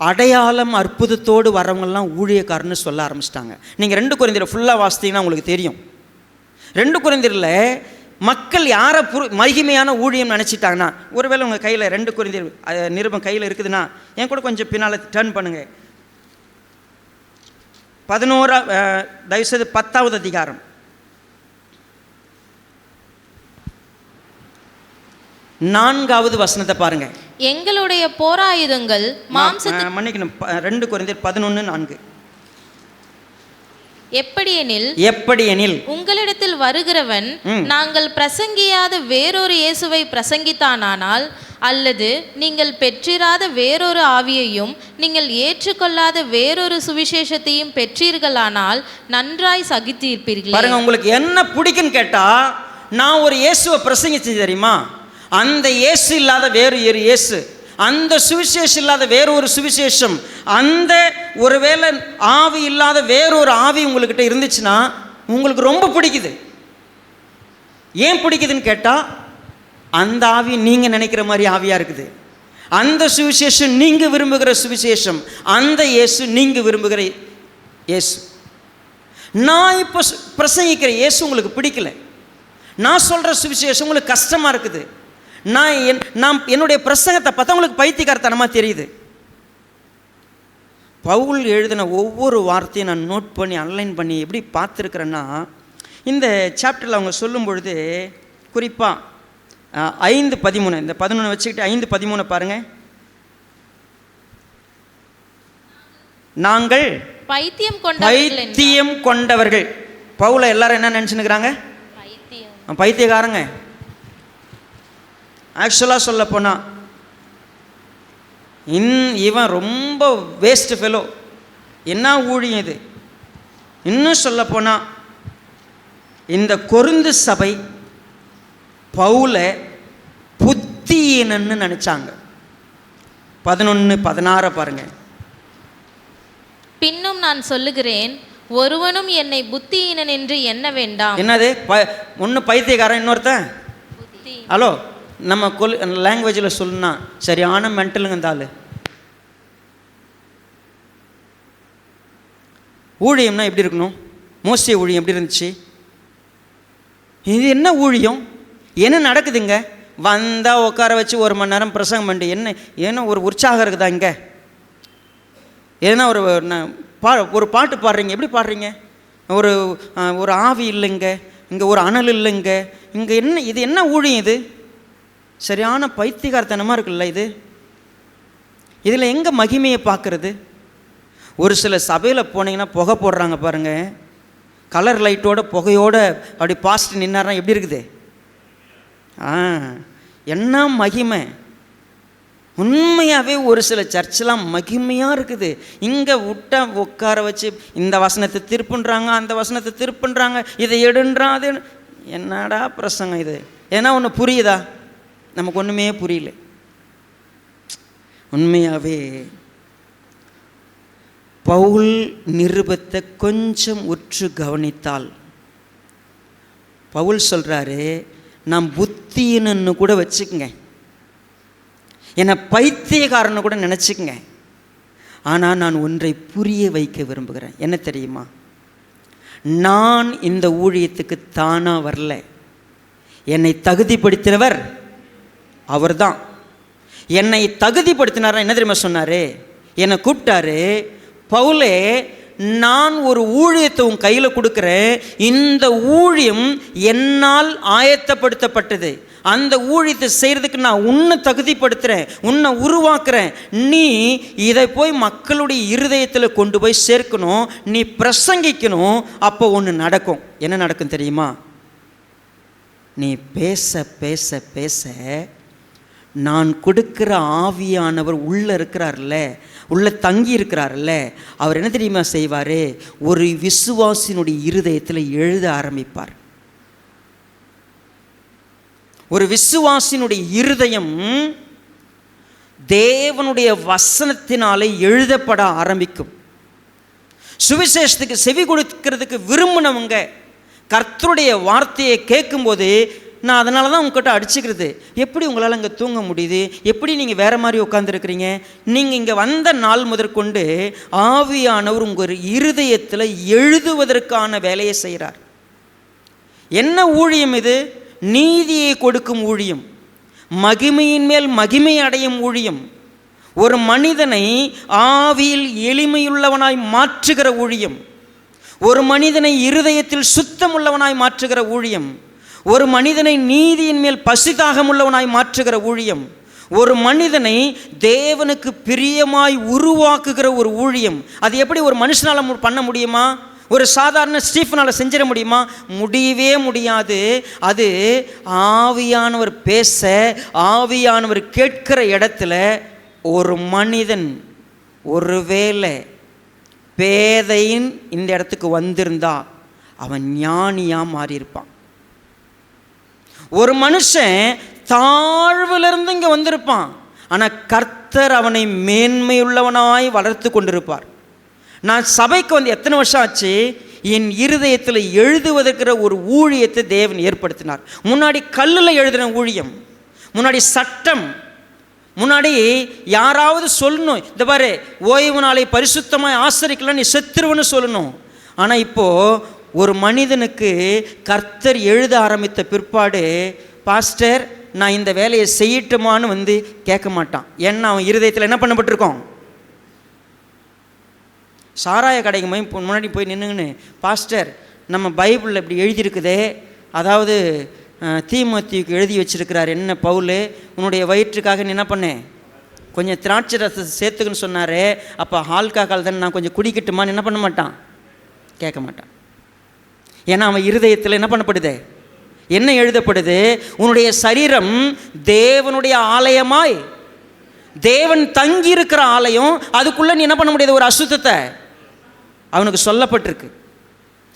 அடையாளம் அற்புதத்தோடு வரவங்கெல்லாம் ஊழியக்காரன்னு சொல்ல ஆரம்பிச்சிட்டாங்க. நீங்கள் 2 கொரிந்தியர் ஃபுல்லாக வாசித்தீங்கன்னா உங்களுக்கு தெரியும். 2 கொரிந்தியரில் மக்கள் யாரை மகிமையான ஊழியம் நினச்சிட்டாங்கன்னா, ஒருவேளை உங்கள் கையில் 2 கொரிந்தியர் நிருபம் கையில் இருக்குதுன்னா என் கூட கொஞ்சம் பின்னால் டர்ன் பண்ணுங்கள். 11 தயவுசெய்து 10வது அதிகாரம் 4வது வசனத்தை பாருங்க. எங்களுடைய போராயுதங்கள் மாம்சத்துக்கு மன்னிக்கணும், 2 கொரிந்தியர் 11:4. எப்படியெனில் உங்களிடத்தில் வருகிறவன் நாங்கள் பிரசங்கியாத வேறொரு இயேசுவை பிரசங்கித்தானால், அல்லது நீங்கள் பெற்றிராத வேறொரு ஆவியையும் நீங்கள் ஏற்றுக்கொள்ளாத வேறொரு சுவிசேஷத்தையும் பெற்றீர்களானால் நன்றாய் சகித்தீர்ப்பீர்கள். பாருங்க, உங்களுக்கு என்ன பிடிக்குன்னு கேட்டா, நான் ஒரு இயேசுவை பிரசங்கிச்சு தெரியுமா, அந்த இயேசு இல்லாத வேறு ஒரு இயேசு, அந்த சுவிசேஷம் இல்லாத வேறொரு சுவிசேஷம், அந்த ஒருவேளை ஆவி இல்லாத வேறொரு ஆவி உங்கள்கிட்ட இருந்துச்சுன்னா உங்களுக்கு ரொம்ப பிடிக்குது. ஏன் பிடிக்குதுன்னு கேட்டால், அந்த ஆவி நீங்கள் நினைக்கிற மாதிரி ஆவியாக இருக்குது. அந்த சுவிசேஷம் நீங்கள் விரும்புகிற சுவிசேஷம், அந்த இயேசு நீங்கள் விரும்புகிற இயேசு. நான் இப்போ பிரசங்கிக்கிற இயேசு உங்களுக்கு பிடிக்கல, நான் சொல்கிற சுவிசேஷம் உங்களுக்கு கஷ்டமாக இருக்குது, நான் என்னுடைய பிரசங்கத்தை பார்த்தா உங்களுக்கு பைத்தியக்காரத்தனமாக தெரியுது. பவுல் எழுதின ஒவ்வொரு வார்த்தையும் நான் நோட் பண்ணி அன்லைன் பண்ணி எப்படி பார்த்துருக்குறேன்னா, இந்த சாப்டரில் அவங்க சொல்லும் பொழுது குறிப்பாக 5:13, இந்த 11 வச்சுக்கிட்டு 5:13 பாருங்கள். நாங்கள் பைத்தியம் கொண்டவர்கள். பவுலை எல்லாரும் என்ன நினச்சுன்னுக்குறாங்க? பைத்தியக்காரங்க. ஆக்சுவலாக சொல்ல போனால் இவன் ரொம்ப வேஸ்ட் ஃபெலோ, என்ன ஊழியம் இது. இன்னும் சொல்ல போனால் இந்த கொரிந்து சபை பவுலை புத்தியீனன்னு நினச்சாங்க. 11:16 பாருங்க. பின்னும் நான் சொல்லுகிறேன், ஒருவனும் என்னை புத்தியீனன் என்று எண்ண வேண்டாம். என்னது? ஒன்று பைத்தியக்காரன், இன்னொருத்தன் ஹலோ நம்ம லாங்குவேஜில் சொல்லுனா சரியான மென்டலுங்க இந்த ஆள். ஊழியம்னா எப்படி இருக்கணும்? மோசே ஊழியம் எப்படி இருந்துச்சு? இது என்ன ஊழியம்? என்ன நடக்குதுங்க? வந்தால் உட்கார வச்சு 1 மணி நேரம் பிரசங்கம் பண்ணி என்ன ஒரு உற்சாகம் இருக்குதா இங்கே? ஏன்னா ஒரு பாட்டு பாடுறீங்க, எப்படி பாடுறீங்க? ஒரு ஆவி இல்லைங்க, இங்கே ஒரு அனல் இல்லைங்க, இங்கே இது என்ன ஊழியம்? இது சரியான பைத்தியக்காரத்தனமாக இருக்குல்ல இது. இதில் எங்கே மகிமையை பார்க்குறது? ஒரு சில சபையில் போனீங்கன்னா புகை போடுறாங்க பாருங்கள், கலர் லைட்டோட புகையோடு அப்படி பாஸ்ட் நின்னாரா எப்படி இருக்குது? என்ன மகிமை! உண்மையாகவே ஒரு சில சர்ச்செலாம் மகிமையாக இருக்குது. இங்கே விட்டா உட்கார வச்சு இந்த வசனத்தை திருப்புன்றாங்க, அந்த வசனத்தை திருப்புன்றாங்க, இதை எடுன்றா அது என்னடா பிரசங்கம் இது? ஏன்னா ஒன்று புரியுதா? நமக்கு ஒன்றுமே புரியல. உண்மையாகவே பவுல் நிருபத்தை கொஞ்சம் உற்று கவனித்தால், பவுல் சொல்கிறாரு, நான் புத்தியன்னு கூட வச்சுக்கங்க, என்னை பைத்தியக்காரன்னு கூட நினச்சிக்கங்க, ஆனால் நான் ஒன்றை புரிய வைக்க விரும்புகிறேன். என்ன தெரியுமா? நான் இந்த ஊழியத்துக்கு தானாக வரல, என்னை தகுதிப்படுத்தினவர் அவர்தான். என்னை தகுதிப்படுத்தினாரா? என்ன தெரியுமா சொன்னார்? என்னை கூப்பிட்டாரு, பவுலே நான் ஒரு ஊழியத்தை உன் கையில் கொடுக்குறேன், இந்த ஊழியம் என்னால் ஆயத்தப்படுத்தப்பட்டது, அந்த ஊழியத்தை செய்கிறதுக்கு நான் உன்னை தகுதிப்படுத்துகிறேன், உன்னை உருவாக்குறேன், நீ இதை போய் மக்களுடைய இருதயத்தில் கொண்டு போய் சேர்க்கணும், நீ பிரசங்கிக்கணும், அப்போ ஒன்று நடக்கும். என்ன நடக்கும் தெரியுமா? நீ பேச பேச பேச நான் கொடுக்குற ஆவியானவர் உள்ளே இருக்கிறார்ல, உள்ளே தங்கி இருக்கிறார்ல, அவர் என்ன தெரியுமா செய்வார்? ஒரு விசுவாசினுடைய இருதயத்தில் எழுத ஆரம்பிப்பார். ஒரு விசுவாசினுடைய இருதயம் தேவனுடைய வசனத்தினாலே எழுதப்பட ஆரம்பிக்கும். சுவிசேஷத்துக்கு செவி கொடுக்கிறதுக்கு விரும்பினவங்க கர்த்தருடைய வார்த்தையை கேட்கும்போது நான் அதனால தான் உங்ககிட்ட அடிச்சுக்கிறது. எப்படி உங்களால் இங்கே தூங்க முடியுது? எப்படி நீங்கள் வேறு மாதிரி உட்காந்துருக்கிறீங்க? நீங்கள் இங்கே வந்த நாள் முதற்கொண்டு ஆவியானவர் உங்கள் இருதயத்தில் எழுதுவதற்கான வேலையை செய்கிறார். என்ன ஊழியம் இது? நீதியை கொடுக்கும் ஊழியம், மகிமையின் மேல் மகிமை அடையும் ஊழியம், ஒரு மனிதனை ஆவியில் எளிமையுள்ளவனாய் மாற்றுகிற ஊழியம், ஒரு மனிதனை இருதயத்தில் சுத்தம் உள்ளவனாய் மாற்றுகிற ஊழியம், ஒரு மனிதனை நீதியின் மேல் பசிதாகம் உள்ளவனாய் மாற்றுகிற ஊழியம், ஒரு மனிதனை தேவனுக்கு பிரியமாய் உருவாக்குகிற ஒரு ஊழியம். அது எப்படி ஒரு மனுஷனால் பண்ண முடியுமா? ஒரு சாதாரண ஸ்டீஃபனால் செஞ்சிட முடியுமா? முடியவே முடியாது. அது ஆவியானவர் பேச, ஆவியானவர் கேட்கிற இடத்துல ஒரு மனிதன் ஒருவேளை பேதையின் இந்த இடத்துக்கு வந்திருந்தா அவன் ஞானியாக மாறியிருப்பான். ஒரு மனுஷன் தாழ்விலிருந்து இங்கே வந்திருப்பான், ஆனால் கர்த்தர் அவனை மேன்மையுள்ளவனாய் வளர்த்து கொண்டிருப்பார். நான் சபைக்கு வந்து எத்தனை வருஷம் ஆச்சு, என் இருதயத்தில் எழுதுவதற்கிற ஒரு ஊழியத்தை தேவன் ஏற்படுத்தினார். முன்னாடி கல்லில் எழுதின ஊழியம், முன்னாடி சட்டம், முன்னாடி யாராவது சொல்லணும், இந்த பாரு ஓய்வு நாளை பரிசுத்தமாக ஆசரிக்கலாம், நீ செத்துருவன்னு சொல்லணும். ஆனால் இப்போது ஒரு மனிதனுக்கு கர்த்தர் எழுத ஆரம்பித்த பிற்பாடு, பாஸ்டர் நான் இந்த வேலையை செய்யட்டுமான்னு வந்து கேட்க மாட்டான். ஏன்னா அவன் இருதயத்தில் என்ன பண்ணப்பட்டிருக்கோம்? சாராய கடைக்கு முன்னாடி போய் நின்றுங்கன்னு, பாஸ்டர் நம்ம பைபிளில் இப்படி எழுதியிருக்குதே, அதாவது தீமோத்தேயுக்கு எழுதி வச்சிருக்கிறார், என்ன பவுல் உன்னுடைய வயிற்றுக்காக நீ என்ன பண்ணேன், கொஞ்சம் திராட்சை ரசத்தை சேர்த்துக்குன்னு சொன்னார், அப்போ ஆல்கஹால் தான் நான் கொஞ்சம் குடிக்கட்டுமான்னு என்ன பண்ண மாட்டான், கேட்க மாட்டான். ஏன்னா அவன் இருதயத்தில் என்ன பண்ணப்படுது, என்ன எழுதப்படுது? உன்னுடைய சரீரம் தேவனுடைய ஆலயமாய், தேவன் தங்கி இருக்கிற ஆலயம், அதுக்குள்ளே நீ என்ன பண்ண முடியாது, ஒரு அசுத்தத்தை அவனுக்கு சொல்லப்பட்டிருக்கு,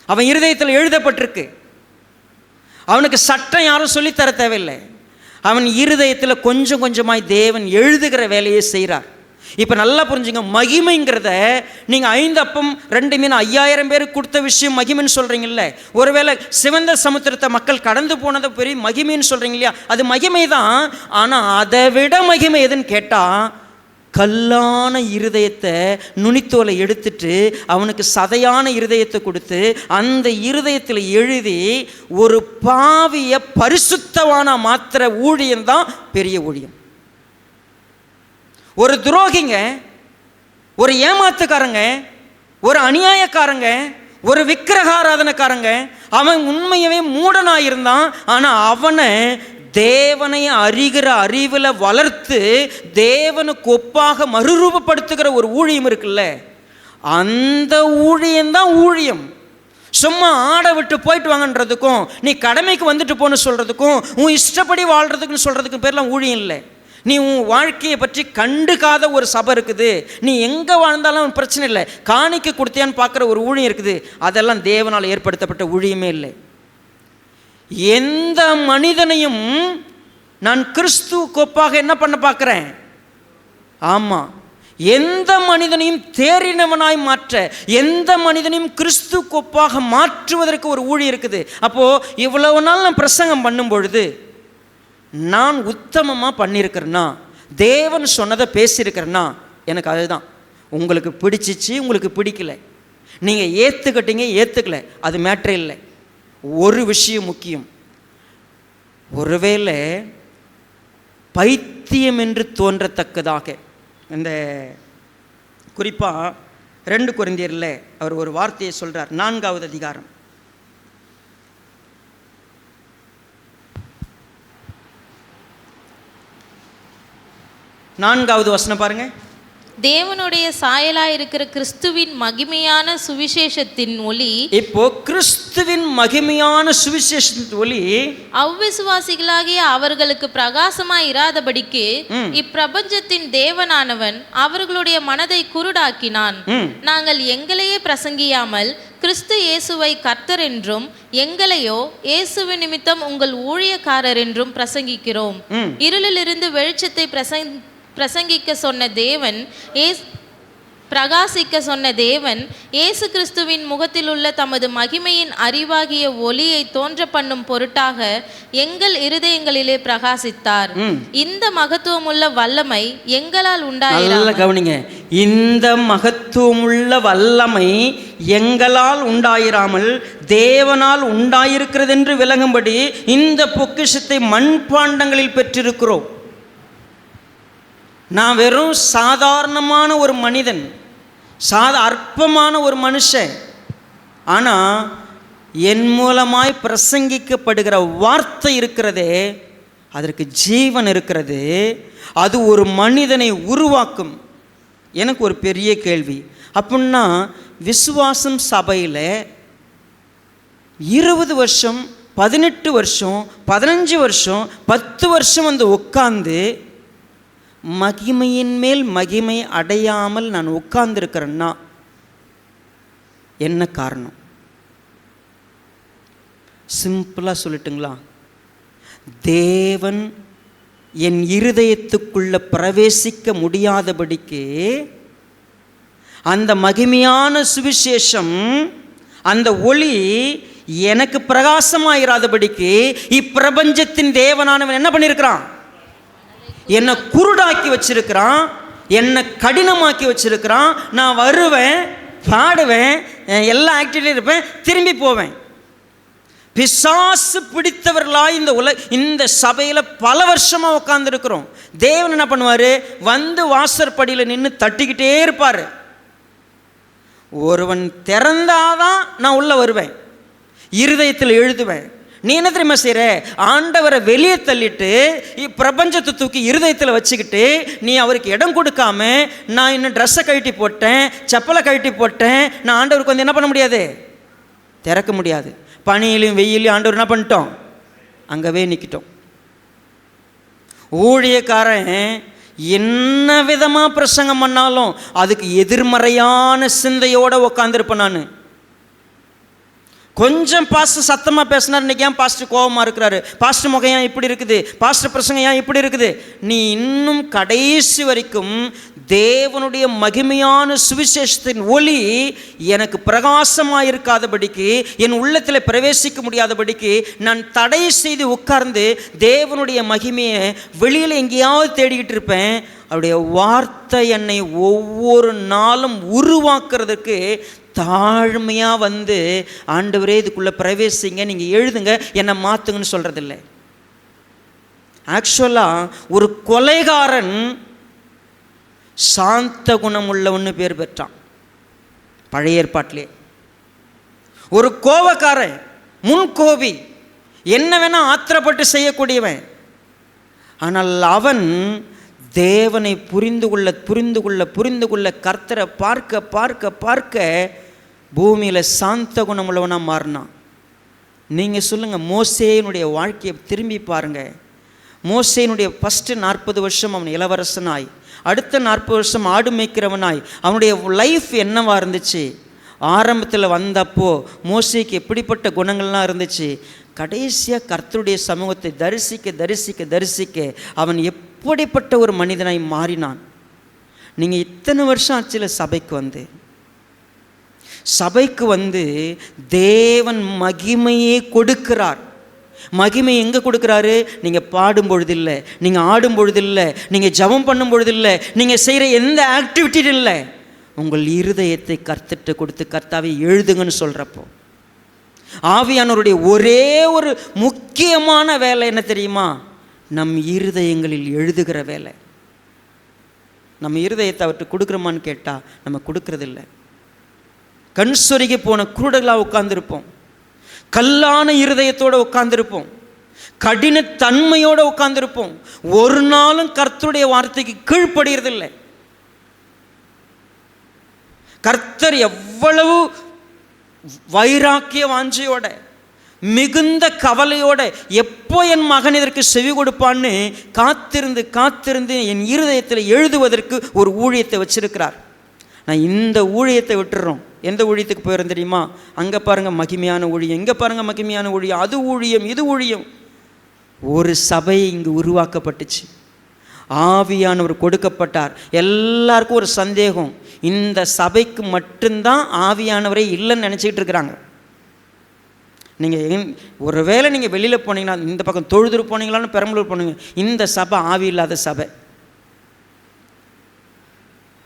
அவன் இருதயத்தில் எழுதப்பட்டிருக்கு. அவனுக்கு சட்டம் யாரும் சொல்லித்தர தேவையில்லை. அவன் இருதயத்தில் கொஞ்சம் கொஞ்சமாய் தேவன் எழுதுகிற வேலையை செய்கிறார். இப்போ நல்லா புரிஞ்சுங்க, மகிமைங்கிறத நீங்கள் 5 அப்பம் 2 மீன் 5000 பேருக்கு கொடுத்த விஷயம் மகிமைன்னு சொல்கிறீங்கல்ல, ஒருவேளை சிவந்த சமுத்திரத்தை மக்கள் கடந்து போனதை பெரிய மகிமைன்னு சொல்கிறீங்க இல்லையா, அது மகிமை தான். ஆனால் அதை விட மகிமை எதுன்னு கேட்டால், கல்லான இருதயத்தை நுனித்தோலை எடுத்துட்டு அவனுக்கு சதையான இருதயத்தை கொடுத்து அந்த இருதயத்தில் எழுதி ஒரு பாவியை பரிசுத்தவான மாத்திர ஊழியம்தான் பெரிய ஊழியம். ஒரு துரோகிங்க, ஒரு ஏமாத்துக்காரங்க, ஒரு அநியாயக்காரங்க, ஒரு விக்கிரகாராதனைக்காரங்க, அவன் உண்மையவே மூடனாயிருந்தான். ஆனால் அவனை தேவனை அறிகிற அறிவில் வளர்த்து தேவனுக்கு ஒப்பாக மறுரூபப்படுத்துகிற ஒரு ஊழியம் இருக்குல்ல, அந்த ஊழியம்தான் ஊழியம். சும்மா ஆடை விட்டு போயிட்டு வாங்கன்றதுக்கும், நீ கடமைக்கு வந்துட்டு போன்னு சொல்கிறதுக்கும், உன் இஷ்டப்படி வாழ்கிறதுக்குன்னு சொல்கிறதுக்கும் பேர்லாம் ஊழியம் இல்லை. நீ உன் வாழ்க்கையை பற்றி கண்டுக்காத ஒரு சபை இருக்குது, நீ எங்கே வாழ்ந்தாலும் பிரச்சனை இல்லை, காணிக்க கொடுத்தியான்னு பார்க்குற ஒரு ஊழியம் இருக்குது, அதெல்லாம் தேவனால் ஏற்படுத்தப்பட்ட ஊழியமே இல்லை. எந்த மனிதனையும் நான் கிறிஸ்துவுக்கு ஒப்பாக என்ன பண்ண பார்க்குறேன்? ஆமாம், எந்த மனிதனையும் தேறினவனாய் மாற்ற, எந்த மனிதனையும் கிறிஸ்துவுக்கு ஒப்பாக மாற்றுவதற்கு ஒரு ஊழியம் இருக்குது. அப்போது இவ்வளவு நாள் நான் பிரசங்கம் பண்ணும் பொழுது நான் உத்தமமாக பண்ணியிருக்கிறேன்னா, தேவன் சொன்னதை பேசியிருக்கிறேன்னா, எனக்கு அதுதான். உங்களுக்கு பிடிச்சிச்சு, உங்களுக்கு பிடிக்கல, நீங்கள் ஏற்றுக்கிட்டீங்க, ஏற்றுக்கல, அது மேட்ரே இல்லை. ஒரு விஷயம் முக்கியம், ஒருவேளை பைத்தியம் என்று தோன்றத்தக்கதாக, இந்த குறிப்பாக 2 கொரிந்தியரில் அவர் ஒரு வார்த்தையை சொல்கிறார், 4வது அதிகாரம் 4வது வசனம் பாருங்க. தேவனுடைய சாயலாய் இருக்கிற கிறிஸ்துவின் மகிமையான சுவிசேஷத்தின் ஒளி, இப்போ கிறிஸ்துவின் மகிமையான சுவிசேஷத்தின் ஒளி அவ்விசுவாசிகளாகிய அவர்களுக்கு பிரகாசமாய் இராதபடிக்கு இப்பிரபஞ்சத்தின் தேவனானவன் அவர்களுடைய மனதை குருடாக்கினான். நாங்கள் எங்களையே பிரசங்கியாமல் கிறிஸ்து இயேசுவை கர்த்தர் என்றும், எங்களையோ இயேசுவின் நிமித்தம் உங்கள் ஊழியக்காரர் என்றும் பிரசங்கிக்கிறோம். இருளிலிருந்து வெளிச்சத்தை பிரசங்கிக்க சொன்ன தேவன் பிரகாசிக்க சொன்ன தேவன் இயேசு கிறிஸ்துவின் முகத்தில் உள்ள தமது மகிமையின் அறிவாகிய ஒளியை தோன்ற பண்ணும் பொருட்டாக எங்கள் இருதயங்களிலே பிரகாசித்தார். இந்த மகத்துவமுள்ள வல்லமை எங்களால் உண்டாயிராமல், கவனிங்க, இந்த மகத்துவமுள்ள வல்லமை எங்களால் உண்டாயிராமல் தேவனால் உண்டாயிருக்கிறது என்று விளங்கும்படி இந்த பொக்கிஷத்தை மண்பாண்டங்களில் பெற்றிருக்கிறோம். நான் வெறும் சாதாரணமான ஒரு மனிதன், அற்பமான ஒரு மனுஷன். ஆனால் என் மூலமாய் பிரசங்கிக்கப்படுகிற வார்த்தை இருக்கிறதே, அதற்கு ஜீவன் இருக்கிறது. அது ஒரு மனிதனை உருவாக்கும். எனக்கு ஒரு பெரிய கேள்வி, அப்படின்னா விசுவாசம் சபையில் 20 வருஷம் 18 வருஷம் 15 வருஷம் 10 வருஷம் வந்து உட்கார்ந்து மகிமையின் மேல் மகிமை அடையாமல் நான் உட்கார்ந்துருக்கிறேன்னா என்ன காரணம்? சிம்பிளாக சொல்லட்டுங்களா? தேவன் என் இருதயத்துக்குள்ள பிரவேசிக்க முடியாதபடிக்கு அந்த மகிமையான சுவிசேஷம், அந்த ஒளி எனக்கு பிரகாசமாயிராதபடிக்கு இப்பிரபஞ்சத்தின் தேவனானவன் என்ன பண்ணியிருக்கிறான்? என்னை குருடாக்கி வச்சிருக்கிறான், என்னை கடினமாக்கி வச்சிருக்கிறான். நான் வருவேன், பாடுவேன், எல்லா ஆக்டிவிட்டியும் இருப்பேன், திரும்பி போவேன். பிசாசு பிடித்தவர்களாய் இந்த சபையில் பல வருஷமாக உட்காந்துருக்கிறோம். தேவன் என்ன பண்ணுவார்? வந்து வாசற்படியில் நின்று தட்டிக்கிட்டே இருப்பார். ஒருவன் திறந்தாதான் நான் உள்ளே வருவேன், இருதயத்தில் எழுதுவேன். நீ என்ன தெரியுமா செய்கிற? ஆண்டவரை வெளியே தள்ளிட்டு பிரபஞ்சத்தை தூக்கி இருதயத்தில் வச்சுக்கிட்டு நீ அவருக்கு இடம் கொடுக்காம, நான் இன்னும் ட்ரெஸ்ஸை கழட்டி போட்டேன், செப்பலை கழட்டி போட்டேன், நான் ஆண்டவருக்கு வந்து என்ன பண்ண முடியாது? திறக்க முடியாது. பனியிலையும் வெயிலையும் ஆண்டவர் என்ன பண்ணிட்டோம்? அங்கவே நிற்கிட்டோம். ஊழியக்காரன் என்ன விதமாக பிரசங்கம் பண்ணாலும் அதுக்கு எதிர்மறையான சிந்தையோடு உக்காந்துருப்பேன் நான். கொஞ்சம் பாஸ்டர் சத்தமாக பேசினார், இன்றைக்கி ஏன் பாஸ்டர் கோபமாக இருக்கிறாரு, பாஸ்டர் முகம் ஏன் இப்படி இருக்குது, பாஸ்டர் பிரசங்கம் ஏன் இப்படி இருக்குது? நீ இன்னும் கடைசி வரைக்கும் தேவனுடைய மகிமையான சுவிசேஷத்தின் ஒளி எனக்கு பிரகாசமாக இருக்காதபடிக்கு, என் உள்ளத்தில் பிரவேசிக்க முடியாதபடிக்கு நான் தடை செய்து உட்கார்ந்து தேவனுடைய மகிமையை வெளியில் எங்கேயாவது தேடிக்கிட்டு இருப்பேன். அவருடைய வார்த்தை என்னை ஒவ்வொரு நாளும் உருவாக்குறதுக்கு தாழ்மையாக வந்து, ஆண்டவரே இதுக்குள்ளே பிரவேசிங்க, நீங்கள் எழுதுங்க, என்னை மாற்றுங்கன்னு சொல்கிறதில்லை. ஆக்சுவலாக ஒரு கொலைகாரன் சாந்த குணம் உள்ளவன்னு பேர் பெற்றான் பழைய ஏற்பாட்டிலே. ஒரு கோபக்காரன், முன்கோபி, என்ன வேணால் ஆத்திரப்பட்டு செய்யக்கூடியவன். ஆனால் அவன் தேவனை புரிந்து கொள்ள கர்த்தரை பார்க்க பார்க்க பார்க்க பூமியில் சாந்த குணம் உள்ளவனாக மாறினான். நீங்கள் சொல்லுங்கள், மோசேயினுடைய வாழ்க்கையை திரும்பி பாருங்கள். மோசேயினுடைய ஃபஸ்ட்டு 40 வருஷம் அவன் இளவரசனாய், அடுத்த 40 வருஷம் ஆடு மேய்க்கிறவனாய், அவனுடைய லைஃப் என்னவா இருந்துச்சு? ஆரம்பத்தில் வந்தப்போ மோசேக்கு எப்படிப்பட்ட குணங்கள்லாம் இருந்துச்சு? கடைசியாக கர்த்தருடைய சமூகத்தை தரிசிக்க அவன் எப்படிப்பட்ட ஒரு மனிதனாய் மாறினான். நீங்கள் இத்தனை வருஷம் ஆச்சுல சபைக்கு வந்து தேவன் மகிமையே கொடுக்கிறார். மகிமை எங்கே கொடுக்குறாரு? நீங்கள் பாடும் பொழுதில்லை, நீங்கள் ஆடும் பொழுதில்லை, நீங்கள் ஜெபம் பண்ணும் பொழுதில்லை, நீங்கள் செய்கிற எந்த ஆக்டிவிட்டியும் இல்லை, உங்கள் இருதயத்தை கர்த்தர்கிட்ட கொடுத்து கர்த்தாவை எழுதுங்கன்னு சொல்கிறப்போ. ஆவியானவருடைய ஒரே ஒரு முக்கியமான வேலை என்ன தெரியுமா? நம் இருதயங்களில் எழுதுகிற வேலை. நம்ம இருதயத்தை அவர்கிட்ட கொடுக்குறோமான்னு கேட்டால் நம்ம கொடுக்கறதில்லை. கண் சொருகி போன குருடர்களாக உட்கார்ந்துருப்போம், கல்லான இருதயத்தோடு உட்கார்ந்துருப்போம், கடினத்தன்மையோடு உட்கார்ந்துருப்போம். ஒரு நாளும் கர்த்தருடைய வார்த்தைக்கு கீழ்ப்படுகிறதில்லை. கர்த்தர் எவ்வளவு வைராக்கிய வாஞ்சையோட, மிகுந்த கவலையோட, எப்போ என் மகன் இதற்கு செவி கொடுப்பான்னு காத்திருந்து என் இருதயத்தில் எழுதுவதற்கு ஒரு ஊழியத்தை வச்சிருக்கிறார். நான் இந்த ஊழியத்தை விட்டுறோம். எந்த ஊழியத்துக்கு போயிடும் தெரியுமா? அங்கே பாருங்கள் மகிமையான ஊழியம், இங்கே பாருங்கள் மகிமையான ஊழியம், அது ஊழியம், இது ஊழியம். ஒரு சபை இங்கு உருவாக்கப்பட்டுச்சு. ஆவியானவர் கொடுக்கப்பட்டார். எல்லாருக்கும் ஒரு சந்தேகம், இந்த சபைக்கு மட்டும்தான் ஆவியானவரே இல்லைன்னு நினச்சிக்கிட்டு இருக்கிறாங்க. நீங்கள் ஒருவேளை நீங்கள் வெளியில் போனீங்கன்னா, இந்த பக்கம் தொழுதூர் போனீங்களான்னு பெரம்பலூர் போனீங்க, இந்த சபை ஆவி இல்லாத சபை.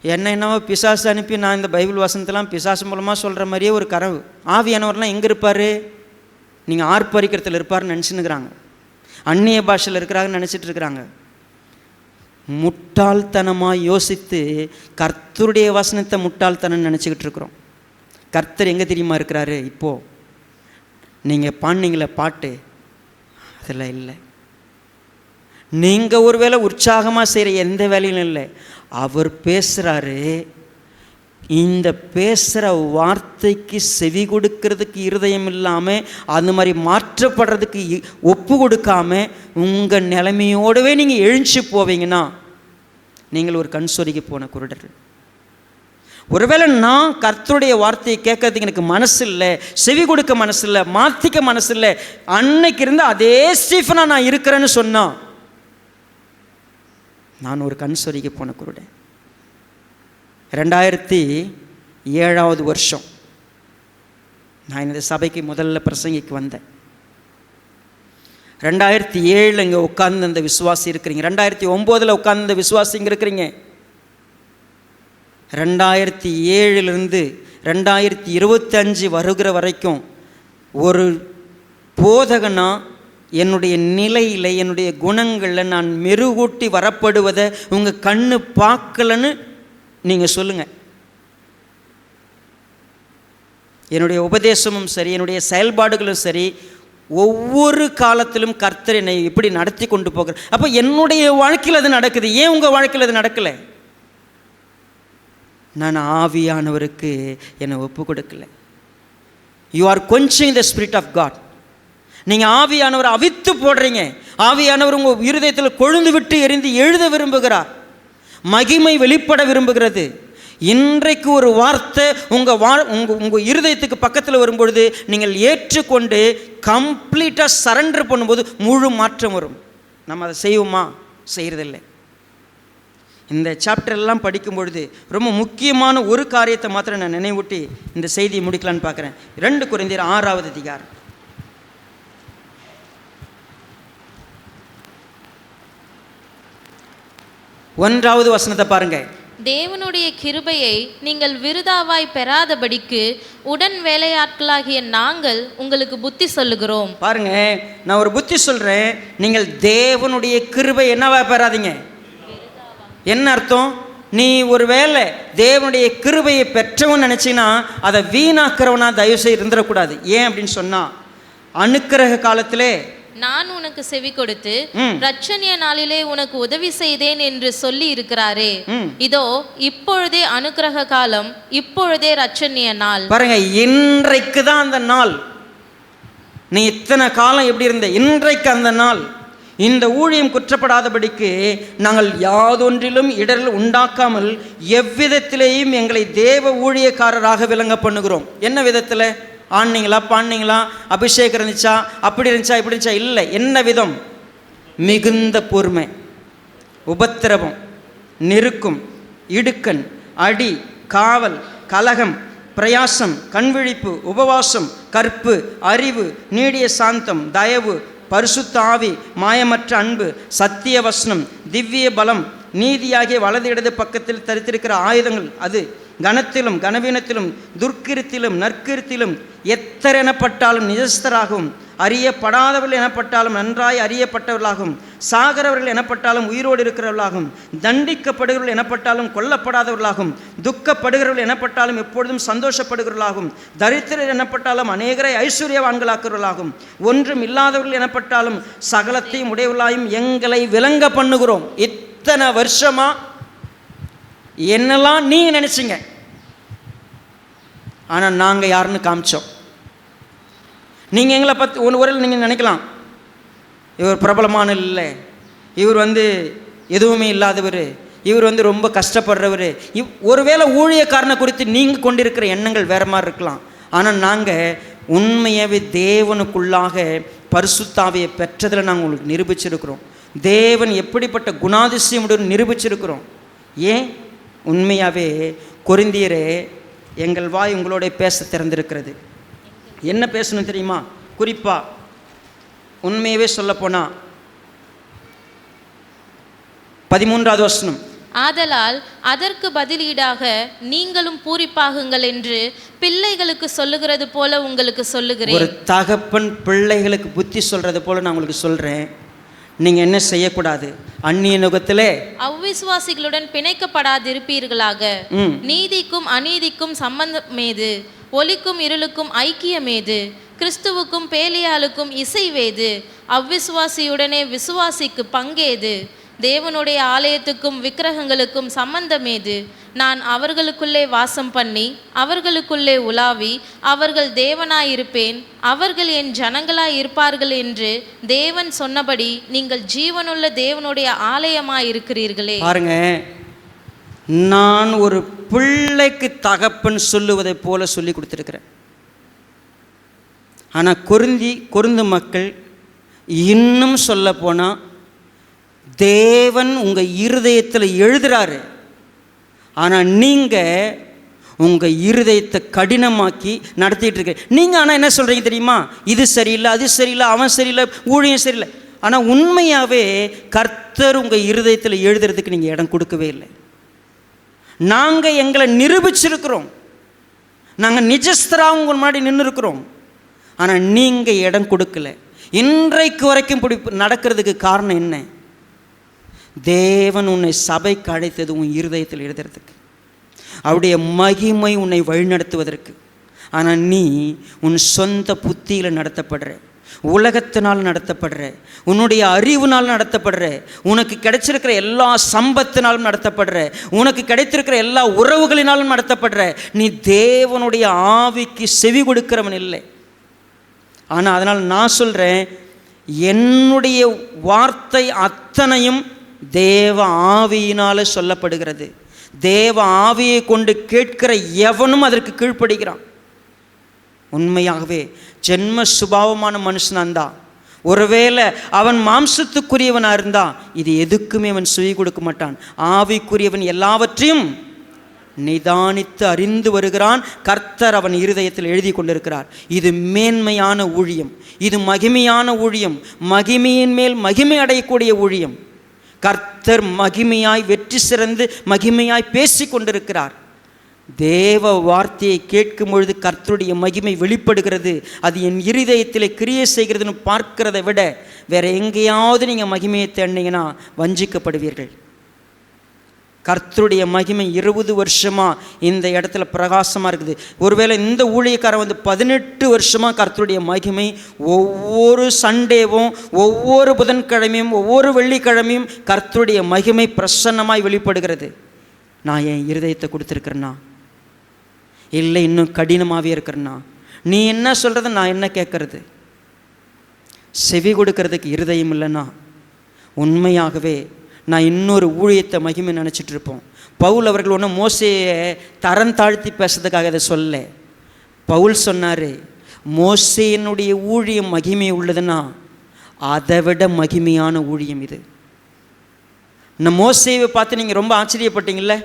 என்னவோ பிசாசு அனுப்பி நான் இந்த பைபிள் வசனத்தெல்லாம் பிசாசு மூலமாக சொல்கிற மாதிரியே ஒரு கனவு. ஆவியானவர்லாம் எங்கே இருப்பார்? நீங்கள் ஆர்ப்பரிக்கிறதுல இருப்பார்னு நினச்சின்னுக்கிறாங்க, அந்நிய பாஷையில் இருக்கிறாங்கன்னு நினச்சிட்டு இருக்கிறாங்க. முட்டாள்தனமாக யோசித்து கர்த்தருடைய வசனத்தை முட்டாள்தனம் நினச்சிக்கிட்டு இருக்கிறோம். கர்த்தர் எங்கே தெரியுமா இருக்கிறாரு? இப்போது நீங்கள் பாடினீங்களே பாட்டு, அதில் இல்லை. நீங்கள் ஒரு வேளை உற்சாகமாக செய்கிற எந்த வேலையும் இல்லை, அவர் பேசுகிறாரு. இந்த பேசுகிற வார்த்தைக்கு செவி கொடுக்கறதுக்கு இருதயம் இல்லாமல், அது மாதிரி மாற்றப்படுறதுக்கு ஒப்பு கொடுக்காமல் உங்கள் நிலைமையோடவே நீங்கள் எழுந்து போவீங்கன்னா நீங்கள் ஒரு கண் சொருகி போன குருடர். ஒருவேளை நான் கர்த்தருடைய வார்த்தையை கேட்கறதுக்கு எனக்கு மனசு இல்லை, செவி கொடுக்க மனசு இல்லை, மாற்றிக்க மனசு இல்லை, அன்னைக்கு இருந்து அதே ஸ்டீஃபனா நான் இருக்கிறேன்னு சொன்னான், நான் ஒரு கண் சொருகி போன குருடன். 2007 வருஷம் நான் இந்த சபைக்கு முதல்ல பிரசங்கிக்கு வந்தேன். 2007 இங்கே உட்கார்ந்து அந்த விசுவாசி இருக்கிறீங்க. 2009 உட்கார்ந்து அந்த விசுவாசி இங்கே இருக்கிறீங்க. 2007 2025 வருகிற வரைக்கும் ஒரு போதகனா என்னுடைய நிலையில், என்னுடைய குணங்களில் நான் மெருகூட்டி வரப்படுவதை உங்கள் கண்ணு பார்க்கலன்னு நீங்கள் சொல்லுங்கள். என்னுடைய உபதேசமும் சரி, என்னுடைய செயல்பாடுகளும் சரி, ஒவ்வொரு காலத்திலும் கர்த்தர் என்னை எப்படி நடத்தி கொண்டு போகிறார். அப்போ என்னுடைய வாழ்க்கையில் அது நடக்குது, ஏன் உங்கள் வாழ்க்கையில் அது நடக்கலை? நான் ஆவியானவருக்கு என்னை ஒப்பு கொடுக்கல. You are quenching the spirit of God. நீங்கள் ஆவியானவரை அவித்து போடுறீங்க. ஆவியானவர் உங்கள் இருதயத்தில் கொழுந்து விட்டு எரிந்து எழுத விரும்புகிறார், மகிமை வெளிப்பட விரும்புகிறது. இன்றைக்கு ஒரு வார்த்தை உங்கள் இருதயத்துக்கு பக்கத்தில் வரும்பொழுது நீங்கள் ஏற்றுக்கொண்டு கம்ப்ளீட்டாக சரண்டர் பண்ணும்போது முழு மாற்றம் வரும். நம்ம அதை செய்வோமா? செய்கிறதில்லை. இந்த சாப்டர் எல்லாம் படிக்கும் பொழுது ரொம்ப முக்கியமான ஒரு காரியத்தை மாத்திரம் நான் நினைவூட்டி இந்த செய்தியை முடிக்கலான்னு பார்க்குறேன். 2 கொரிந்தியர் 6வது அதிகாரம் 1வது வசனத்தை பாருங்க. தேவனுடைய கிருபையை நீங்கள் விருதாவாய் பெறாதபடிக்கு உடன் வேலையாட்களாகிய நாங்கள் உங்களுக்கு புத்தி சொல்லுகிறோம். பாருங்க, நான் ஒரு புத்தி சொல்றேன். நீங்கள் தேவனுடைய கிருபை என்னவா பெறாதீங்க. என்ன அர்த்தம்? நீ ஒரு வேளை தேவனுடைய கிருபையை பெற்றவன் நினைச்சினா அதை வீணாக்கிறவனா தயவு செய்து இருந்துடக்கூடாது. ஏன் அப்படின்னு சொன்னா, அனுக்கிரக காலத்திலே நான் உனக்கு செவி கொடுத்து ரட்சணிய நாளிலே உனக்கு உதவி செய்தேன் என்று சொல்லி இருக்கிறாரே, இதோ இப்பொழுதே அனுக்கிரக காலம், இப்பொழுதே ரட்சணிய நாள். பாருங்க, இன்றைக்கு தான் அந்த நாள். நீ இத்தனை காலம் எப்படி இருந்த, இன்றைக்கு அந்த நாள். இந்த ஊழியம் குற்றப்படாதபடிக்கு நாங்கள் யாதொன்றிலும் இடரில் உண்டாக்காமல் எவ்விதத்திலேயும் எங்களை தேவ ஊழியக்காரராக விளங்க பண்ணுகிறோம். என்ன விதத்தில்? ஆனீங்களா, பாண்டிங்களா, அபிஷேகம் இருந்துச்சா, அப்படி இருந்துச்சா, இப்படி இருந்துச்சா? இல்லை. என்ன விதம்? மிகுந்த பொறுமை, உபத்திரவம், நெருக்கும், இடுக்கண், அடி, காவல், கலகம், பிரயாசம், கண்விழிப்பு, உபவாசம், கற்பு, அறிவு, நீடிய சாந்தம், தயவு, பரிசுத்த ஆவி, மாயமற்ற அன்பு, சத்திய வசனம், திவ்ய பலம், நீதியாகிய வலது இடது பக்கத்தில் தரித்திருக்கிற ஆயுதங்கள், அது கனத்திலும் கனவீனத்திலும் துர்க்கிருத்திலும் நற்கிருத்திலும் எத்தர் எனப்பட்டாலும் நிஜஸ்தராகவும், அறியப்படாதவர்கள் எனப்பட்டாலும் நன்றாய் அறியப்பட்டவர்களாகவும், சாகிறவர்கள் எனப்பட்டாலும் உயிரோடு இருக்கிறவர்களாகவும், தண்டிக்கப்படுகிறவர்கள் எனப்பட்டாலும் கொல்லப்படாதவர்களாகவும், துக்கப்படுகிறவர்கள் எனப்பட்டாலும் எப்பொழுதும் சந்தோஷப்படுகிறவர்களாகவும், தரித்திரர் எனப்பட்டாலும் அநேகரை ஐஸ்வர்யவான்களாக்குறவர்களாகவும், ஒன்றும் இல்லாதவர்கள் எனப்பட்டாலும் சகலத்தையும் உடையவர்களாயும் எங்களை விளங்க பண்ணுகிறோம். இத்தனை வருஷமா என்னெல்லாம் நீங்க நினைச்சிங்க, ஆனால் நாங்கள் யாருன்னு காமிச்சோம். நீங்கள் எங்களை பற்றி ஒரு நீங்கள் நினைக்கலாம், இவர் பிரபலமான இல்லை, இவர் எதுவுமே இல்லாதவர், இவர் ரொம்ப கஷ்டப்படுறவர். ஒருவேளை ஊழியக்காரனை குறித்து நீங்கள் கொண்டிருக்கிற எண்ணங்கள் வேறு மாதிரி இருக்கலாம். ஆனால் நாங்கள் உண்மையாகவே தேவனுக்குள்ளாக பரிசுத்தாவியை பெற்றதில் நாங்கள் உங்களுக்கு நிரூபிச்சிருக்கிறோம். தேவன் எப்படிப்பட்ட குணாதிசயமுடன் நிரூபிச்சிருக்கிறோம். ஏன்? உண்மையாகவே கொரிந்தியரே, எங்கள் வாய் உங்களோட பேச திறந்திருக்கிறது. என்ன பேசணும் தெரியுமா? குறிப்பாக உண்மையவே சொல்லப்போனால் 13வது வசனம், ஆதலால் அதற்கு பதிலீடாக நீங்களும் பூரிப்பாகுங்கள் என்று பிள்ளைகளுக்கு சொல்லுகிறது போல உங்களுக்கு சொல்லுகிறேன். ஒரு தகப்பன் பிள்ளைகளுக்கு புத்தி சொல்றது போல நான் உங்களுக்கு சொல்றேன். நீங்க என்ன செய்யக்கூடாது? அந்நிய நுகத்திலே அவ்விசுவாசிகளுடன் பிணைக்கப்படாதிருப்பீர்களாக. நீதிக்கும் அநீதிக்கும் சம்பந்தமேது? ஒளிக்கும் இருளுக்கும் ஐக்கியமேது? கிறிஸ்துவுக்கும் பேலியாளுக்கும் இசைவேது? அவ்விசுவாசியுடனே விசுவாசிக்கு பங்கேது? தேவனுடைய ஆலயத்துக்கும் விக்கிரகங்களுக்கும் சம்பந்தமேது? நான் அவர்களுக்குள்ளே வாசம் பண்ணி அவர்களுக்குள்ளே உலாவி அவர்கள் தேவனாயிருப்பேன், அவர்கள் என் ஜனங்களாய் இருப்பார்கள் என்று தேவன் சொன்னபடி நீங்கள் ஜீவனுள்ள தேவனுடைய ஆலயமாயிருக்கிறீர்களே. பாருங்க, நான் ஒரு பிள்ளைக்கு தகப்பன் சொல்லுவதை போல சொல்லி கொடுத்துருக்கிறேன். ஆனால் கொரிந்து மக்கள் இன்னும் சொல்ல போனால் தேவன் உங்கள் இருதயத்தில் எழுதுறாரு. ஆனால் நீங்கள் உங்கள் இருதயத்தை கடினமாக்கி நடத்திட்டு இருக்க. நீங்கள் ஆனால் என்ன சொல்கிறீங்க தெரியுமா? இது சரியில்லை, அது சரியில்லை, அவன் சரியில்லை, ஊழியம் சரியில்லை. ஆனால் உண்மையாகவே கர்த்தர் உங்கள் இருதயத்தில் எழுதுறதுக்கு நீங்கள் இடம் கொடுக்கவே இல்லை. நாங்கள் எங்களை நிரூபிச்சிருக்கிறோம். நாங்கள் நிஜஸ்தராக உங்கள் முன்னாடி நின்று இருக்கிறோம். ஆனால் நீங்கள் இடம் கொடுக்கல. இன்றைக்கு வரைக்கும் நடக்கிறதுக்கு காரணம் என்ன? தேவன் உன்னை சபைக்கு அழைத்தது உன் இருதயத்தில் எழுதுறதுக்கு, அவருடைய மகிமை உன்னை வழிநடத்துவதற்கு. ஆனால் நீ உன் சொந்த புத்தியில் நடத்தப்படுற, உலகத்தினால் நடத்தப்படுற, உன்னுடைய அறிவுனால் நடத்தப்படுற, உனக்கு கிடைச்சிருக்கிற எல்லா சம்பத்தினாலும் நடத்தப்படுற, உனக்கு கிடைத்திருக்கிற எல்லா உறவுகளினாலும் நடத்தப்படுற. நீ தேவனுடைய ஆவிக்கு செவி கொடுக்கிறவன் இல்லை. ஆனால் அதனால் நான் சொல்கிறேன், என்னுடைய வார்த்தை அத்தனையும் தேவ ஆவியினால் சொல்லப்படுகிறது. தேவ ஆவியை கொண்டு கேட்கிற எவனும் அதற்கு கீழ்ப்படுகிறான். உண்மையாகவே ஜென்ம சுபாவமான மனுஷனாக இருந்தா, ஒருவேளை அவன் மாம்சத்துக்குரியவனாக இருந்தா, இது எதுக்குமே அவன் சுய கொடுக்க மாட்டான். ஆவிக்குரியவன் எல்லாவற்றையும் நிதானித்து அறிந்து வருகிறான். கர்த்தர் அவன் இருதயத்தில் எழுதி கொண்டிருக்கிறார். இது மேன்மையான ஊழியம், இது மகிமையான ஊழியம், மகிமையின் மேல் மகிமை அடையக்கூடிய ஊழியம். கர்த்தர் மகிமையாய் வெற்றி சிறந்து மகிமையாய் பேசி கொண்டிருக்கிறார். தேவ வார்த்தையை கேட்கும் பொழுது கர்த்தருடைய மகிமை வெளிப்படுகிறது. அது என் இருதயத்தில் கிரியை செய்கிறதுன்னு பார்க்கிறதை விட வேற எங்கேயாவது நீங்கள் மகிமையை தேடினீங்கன்னா வஞ்சிக்கப்படுவீர்கள். கர்த்தருடைய மகிமை 20 வருஷமாக இந்த இடத்துல பிரகாசமாக இருக்குது. ஒருவேளை இந்த ஊழியக்காரன் 18 வருஷமாக கர்த்தருடைய மகிமை ஒவ்வொரு சண்டேவும், ஒவ்வொரு புதன்கிழமையும், ஒவ்வொரு வெள்ளிக்கிழமையும் கர்த்தருடைய மகிமை பிரசன்னமாய் வெளிப்படுகிறது. நான் என் இருதயத்தை கொடுத்துருக்கிறேன்னா இல்லை இன்னும் கடினமாகவே இருக்கிறேன்னா? நீ என்ன சொல்கிறது, நான் என்ன கேட்கறது? செவி கொடுக்கறதுக்கு இருதயம் இல்லைன்னா உண்மையாகவே நான் இன்னொரு ஊழியத்தை மகிமை நினச்சிட்டு இருப்போம். பவுல் அவர்கள் ஒன்றும் மோசையை தரம் தாழ்த்தி பேசுறதுக்காக அதை சொல்ல. பவுல் சொன்னார், மோசேயினுடைய ஊழியம் மகிமை உள்ளதுன்னா அதை விட மகிமையான ஊழியம் இது. இந்த மோசேவை பார்த்து நீங்கள் ரொம்ப ஆச்சரியப்பட்டீங்கள்ல.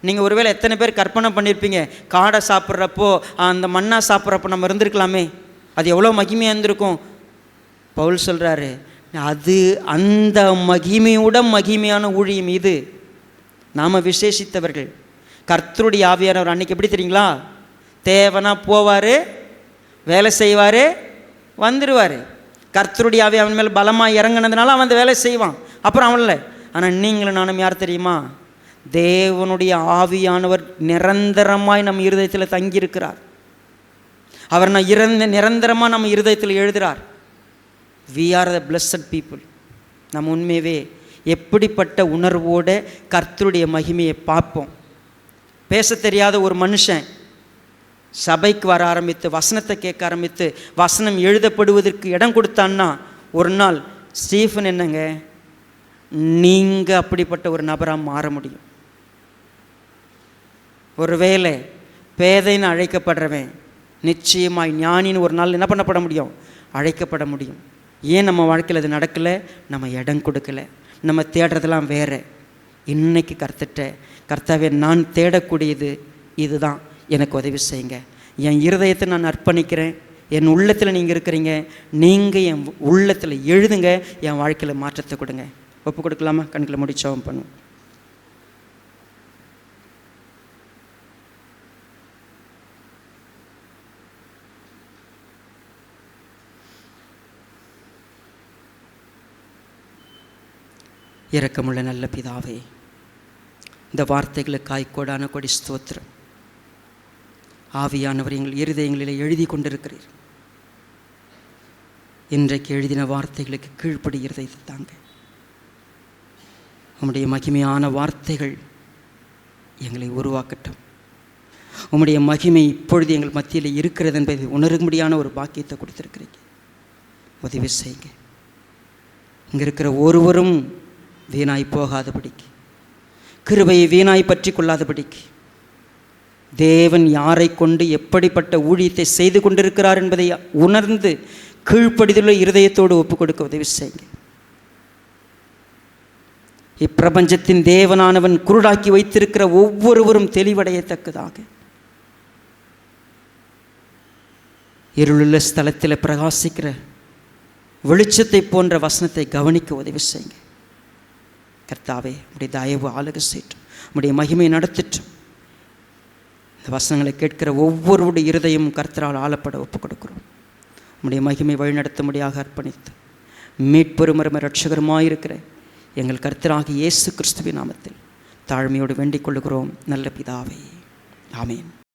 நீங்கள் ஒருவேளை எத்தனை பேர் கற்பனை பண்ணியிருப்பீங்க, காடை சாப்பிட்றப்போ அந்த மண்ணா சாப்பிட்றப்போ நம்ம இருந்திருக்கலாமே, அது எவ்வளோ மகிமையாக இருந்திருக்கும். பவுல் சொல்கிறாரு, அது அந்த மகிமையோட மகிமையான ஊழியம் இது. நாம் விசேஷித்தவர்கள். கர்த்தருடைய ஆவியானவர் அன்றைக்கி எப்படி தெரியுங்களா? தேவனா போவார், வேலை செய்வார், வந்துடுவார். கர்த்தருடைய ஆவி அவன் மேல் பலமாக இறங்கினதுனால அவன் அந்த வேலை செய்வான், அப்புறம் அவன்ல. ஆனால் நீங்களும் நானும் யார் தெரியுமா? தேவனுடைய ஆவியானவர் நிரந்தரமாய் நம்ம இருதயத்தில் தங்கியிருக்கிறார். அவர் நிரந்தரமாக நம்ம இருதயத்தில் எழுதுகிறார். We are the blessed people. நம்ம உண்மையவே எப்படிப்பட்ட உணர்வோட கர்த்தருடைய மகிமையை பார்ப்போம். பேச தெரியாத ஒரு மனுஷன் சபைக்கு வர ஆரம்பித்து வசனத்தை கேட்க ஆரம்பித்து வசனம் எழுதப்படுவதற்கு இடம் கொடுத்தான்னா ஒரு நாள் ஸ்டீஃபன் என்னங்க, நீங்கள் அப்படிப்பட்ட ஒரு நபராக மாற முடியும். ஒருவேளை பேதைன்னு அழைக்கப்படுறவன் நிச்சயமாய் ஞானின்னு ஒரு நாள் என்ன பண்ணப்பட முடியும்? அழைக்கப்பட முடியும். ஏன் நம்ம வாழ்க்கையில் அது நடக்கலை? நம்ம இடம் கொடுக்கலை, நம்ம தேடுறதெல்லாம் வேறு. இன்னைக்கு கர்த்தாவே நான் தேடக்கூடியது இதுதான், எனக்கு உதவி செய்யுங்க. என் இருதயத்தை நான் அர்ப்பணிக்கிறேன், என் உள்ளத்தில் நீங்கள் இருக்கிறீங்க, நீங்கள் என் உள்ளத்தில் எழுதுங்க, என் வாழ்க்கையில் மாற்றத்தை கொடுங்க. ஒப்பு கொடுக்கலாமா? கண்களை மூடி ஜெபம் பண்ணும். இரக்கமுள்ள நல்ல பிதாவே, இந்த வார்த்தைகளுக்காய் கோடான கொடி ஸ்தோத்திரம். ஆவியானவர் எங்கள் இருதயங்களில் எழுதி கொண்டிருக்கிறீர். இன்றைக்கு எழுதின வார்த்தைகளுக்கு கீழ்ப்படி இருதயத்தை தாங்க. உம்முடைய மகிமையான வார்த்தைகள் எங்களை உருவாக்கட்டும். உம்முடைய மகிமை இப்பொழுது எங்கள் மத்தியில் இருக்கிறது என்பதை உணரும்படியான ஒரு பாக்கியத்தை கொடுத்துருக்கிறீங்க. உதவி செய்யுங்க. இங்கே இருக்கிற ஒருவரும் வீணாய் போகாதபடிக்கு, கிருபையை வீணாய் பற்றி கொள்ளாதபடிக்கு, தேவன் யாரை கொண்டு எப்படிப்பட்ட ஊழியத்தை செய்து கொண்டிருக்கிறார் என்பதை உணர்ந்து கீழ்ப்படிதுள்ள இருதயத்தோடு ஒப்புக் கொடுக்க உதவி செய்யுங்க. இப்பிரபஞ்சத்தின் தேவனானவன் குருடாக்கி வைத்திருக்கிற ஒவ்வொருவரும் தெளிவடையத்தக்கதாக இருளுள்ள ஸ்தலத்தில் பிரகாசிக்கிற வெளிச்சத்தை போன்ற வசனத்தை கவனிக்க உதவி செய்யுங்க. கர்த்தாவே, உடைய தயவு ஆளுக செய்யட்டும், உடைய மகிமை நடத்திட்டும். இந்த வசனங்களை கேட்கிற ஒவ்வொருடைய இருதயம் கர்த்தரால் ஆளப்பட ஒப்புக் கொடுக்கிறோம். உடைய மகிமை வழிநடத்தும்படியாக அர்ப்பணித்து மீட்பெருமரும் இரட்சகருமாயிருக்கிற எங்கள் கர்த்தராகிய இயேசு கிறிஸ்துவின் நாமத்தில் தாழ்மையோடு வேண்டிக் கொள்கிறோம் நல்ல பிதாவே. ஆமேன்.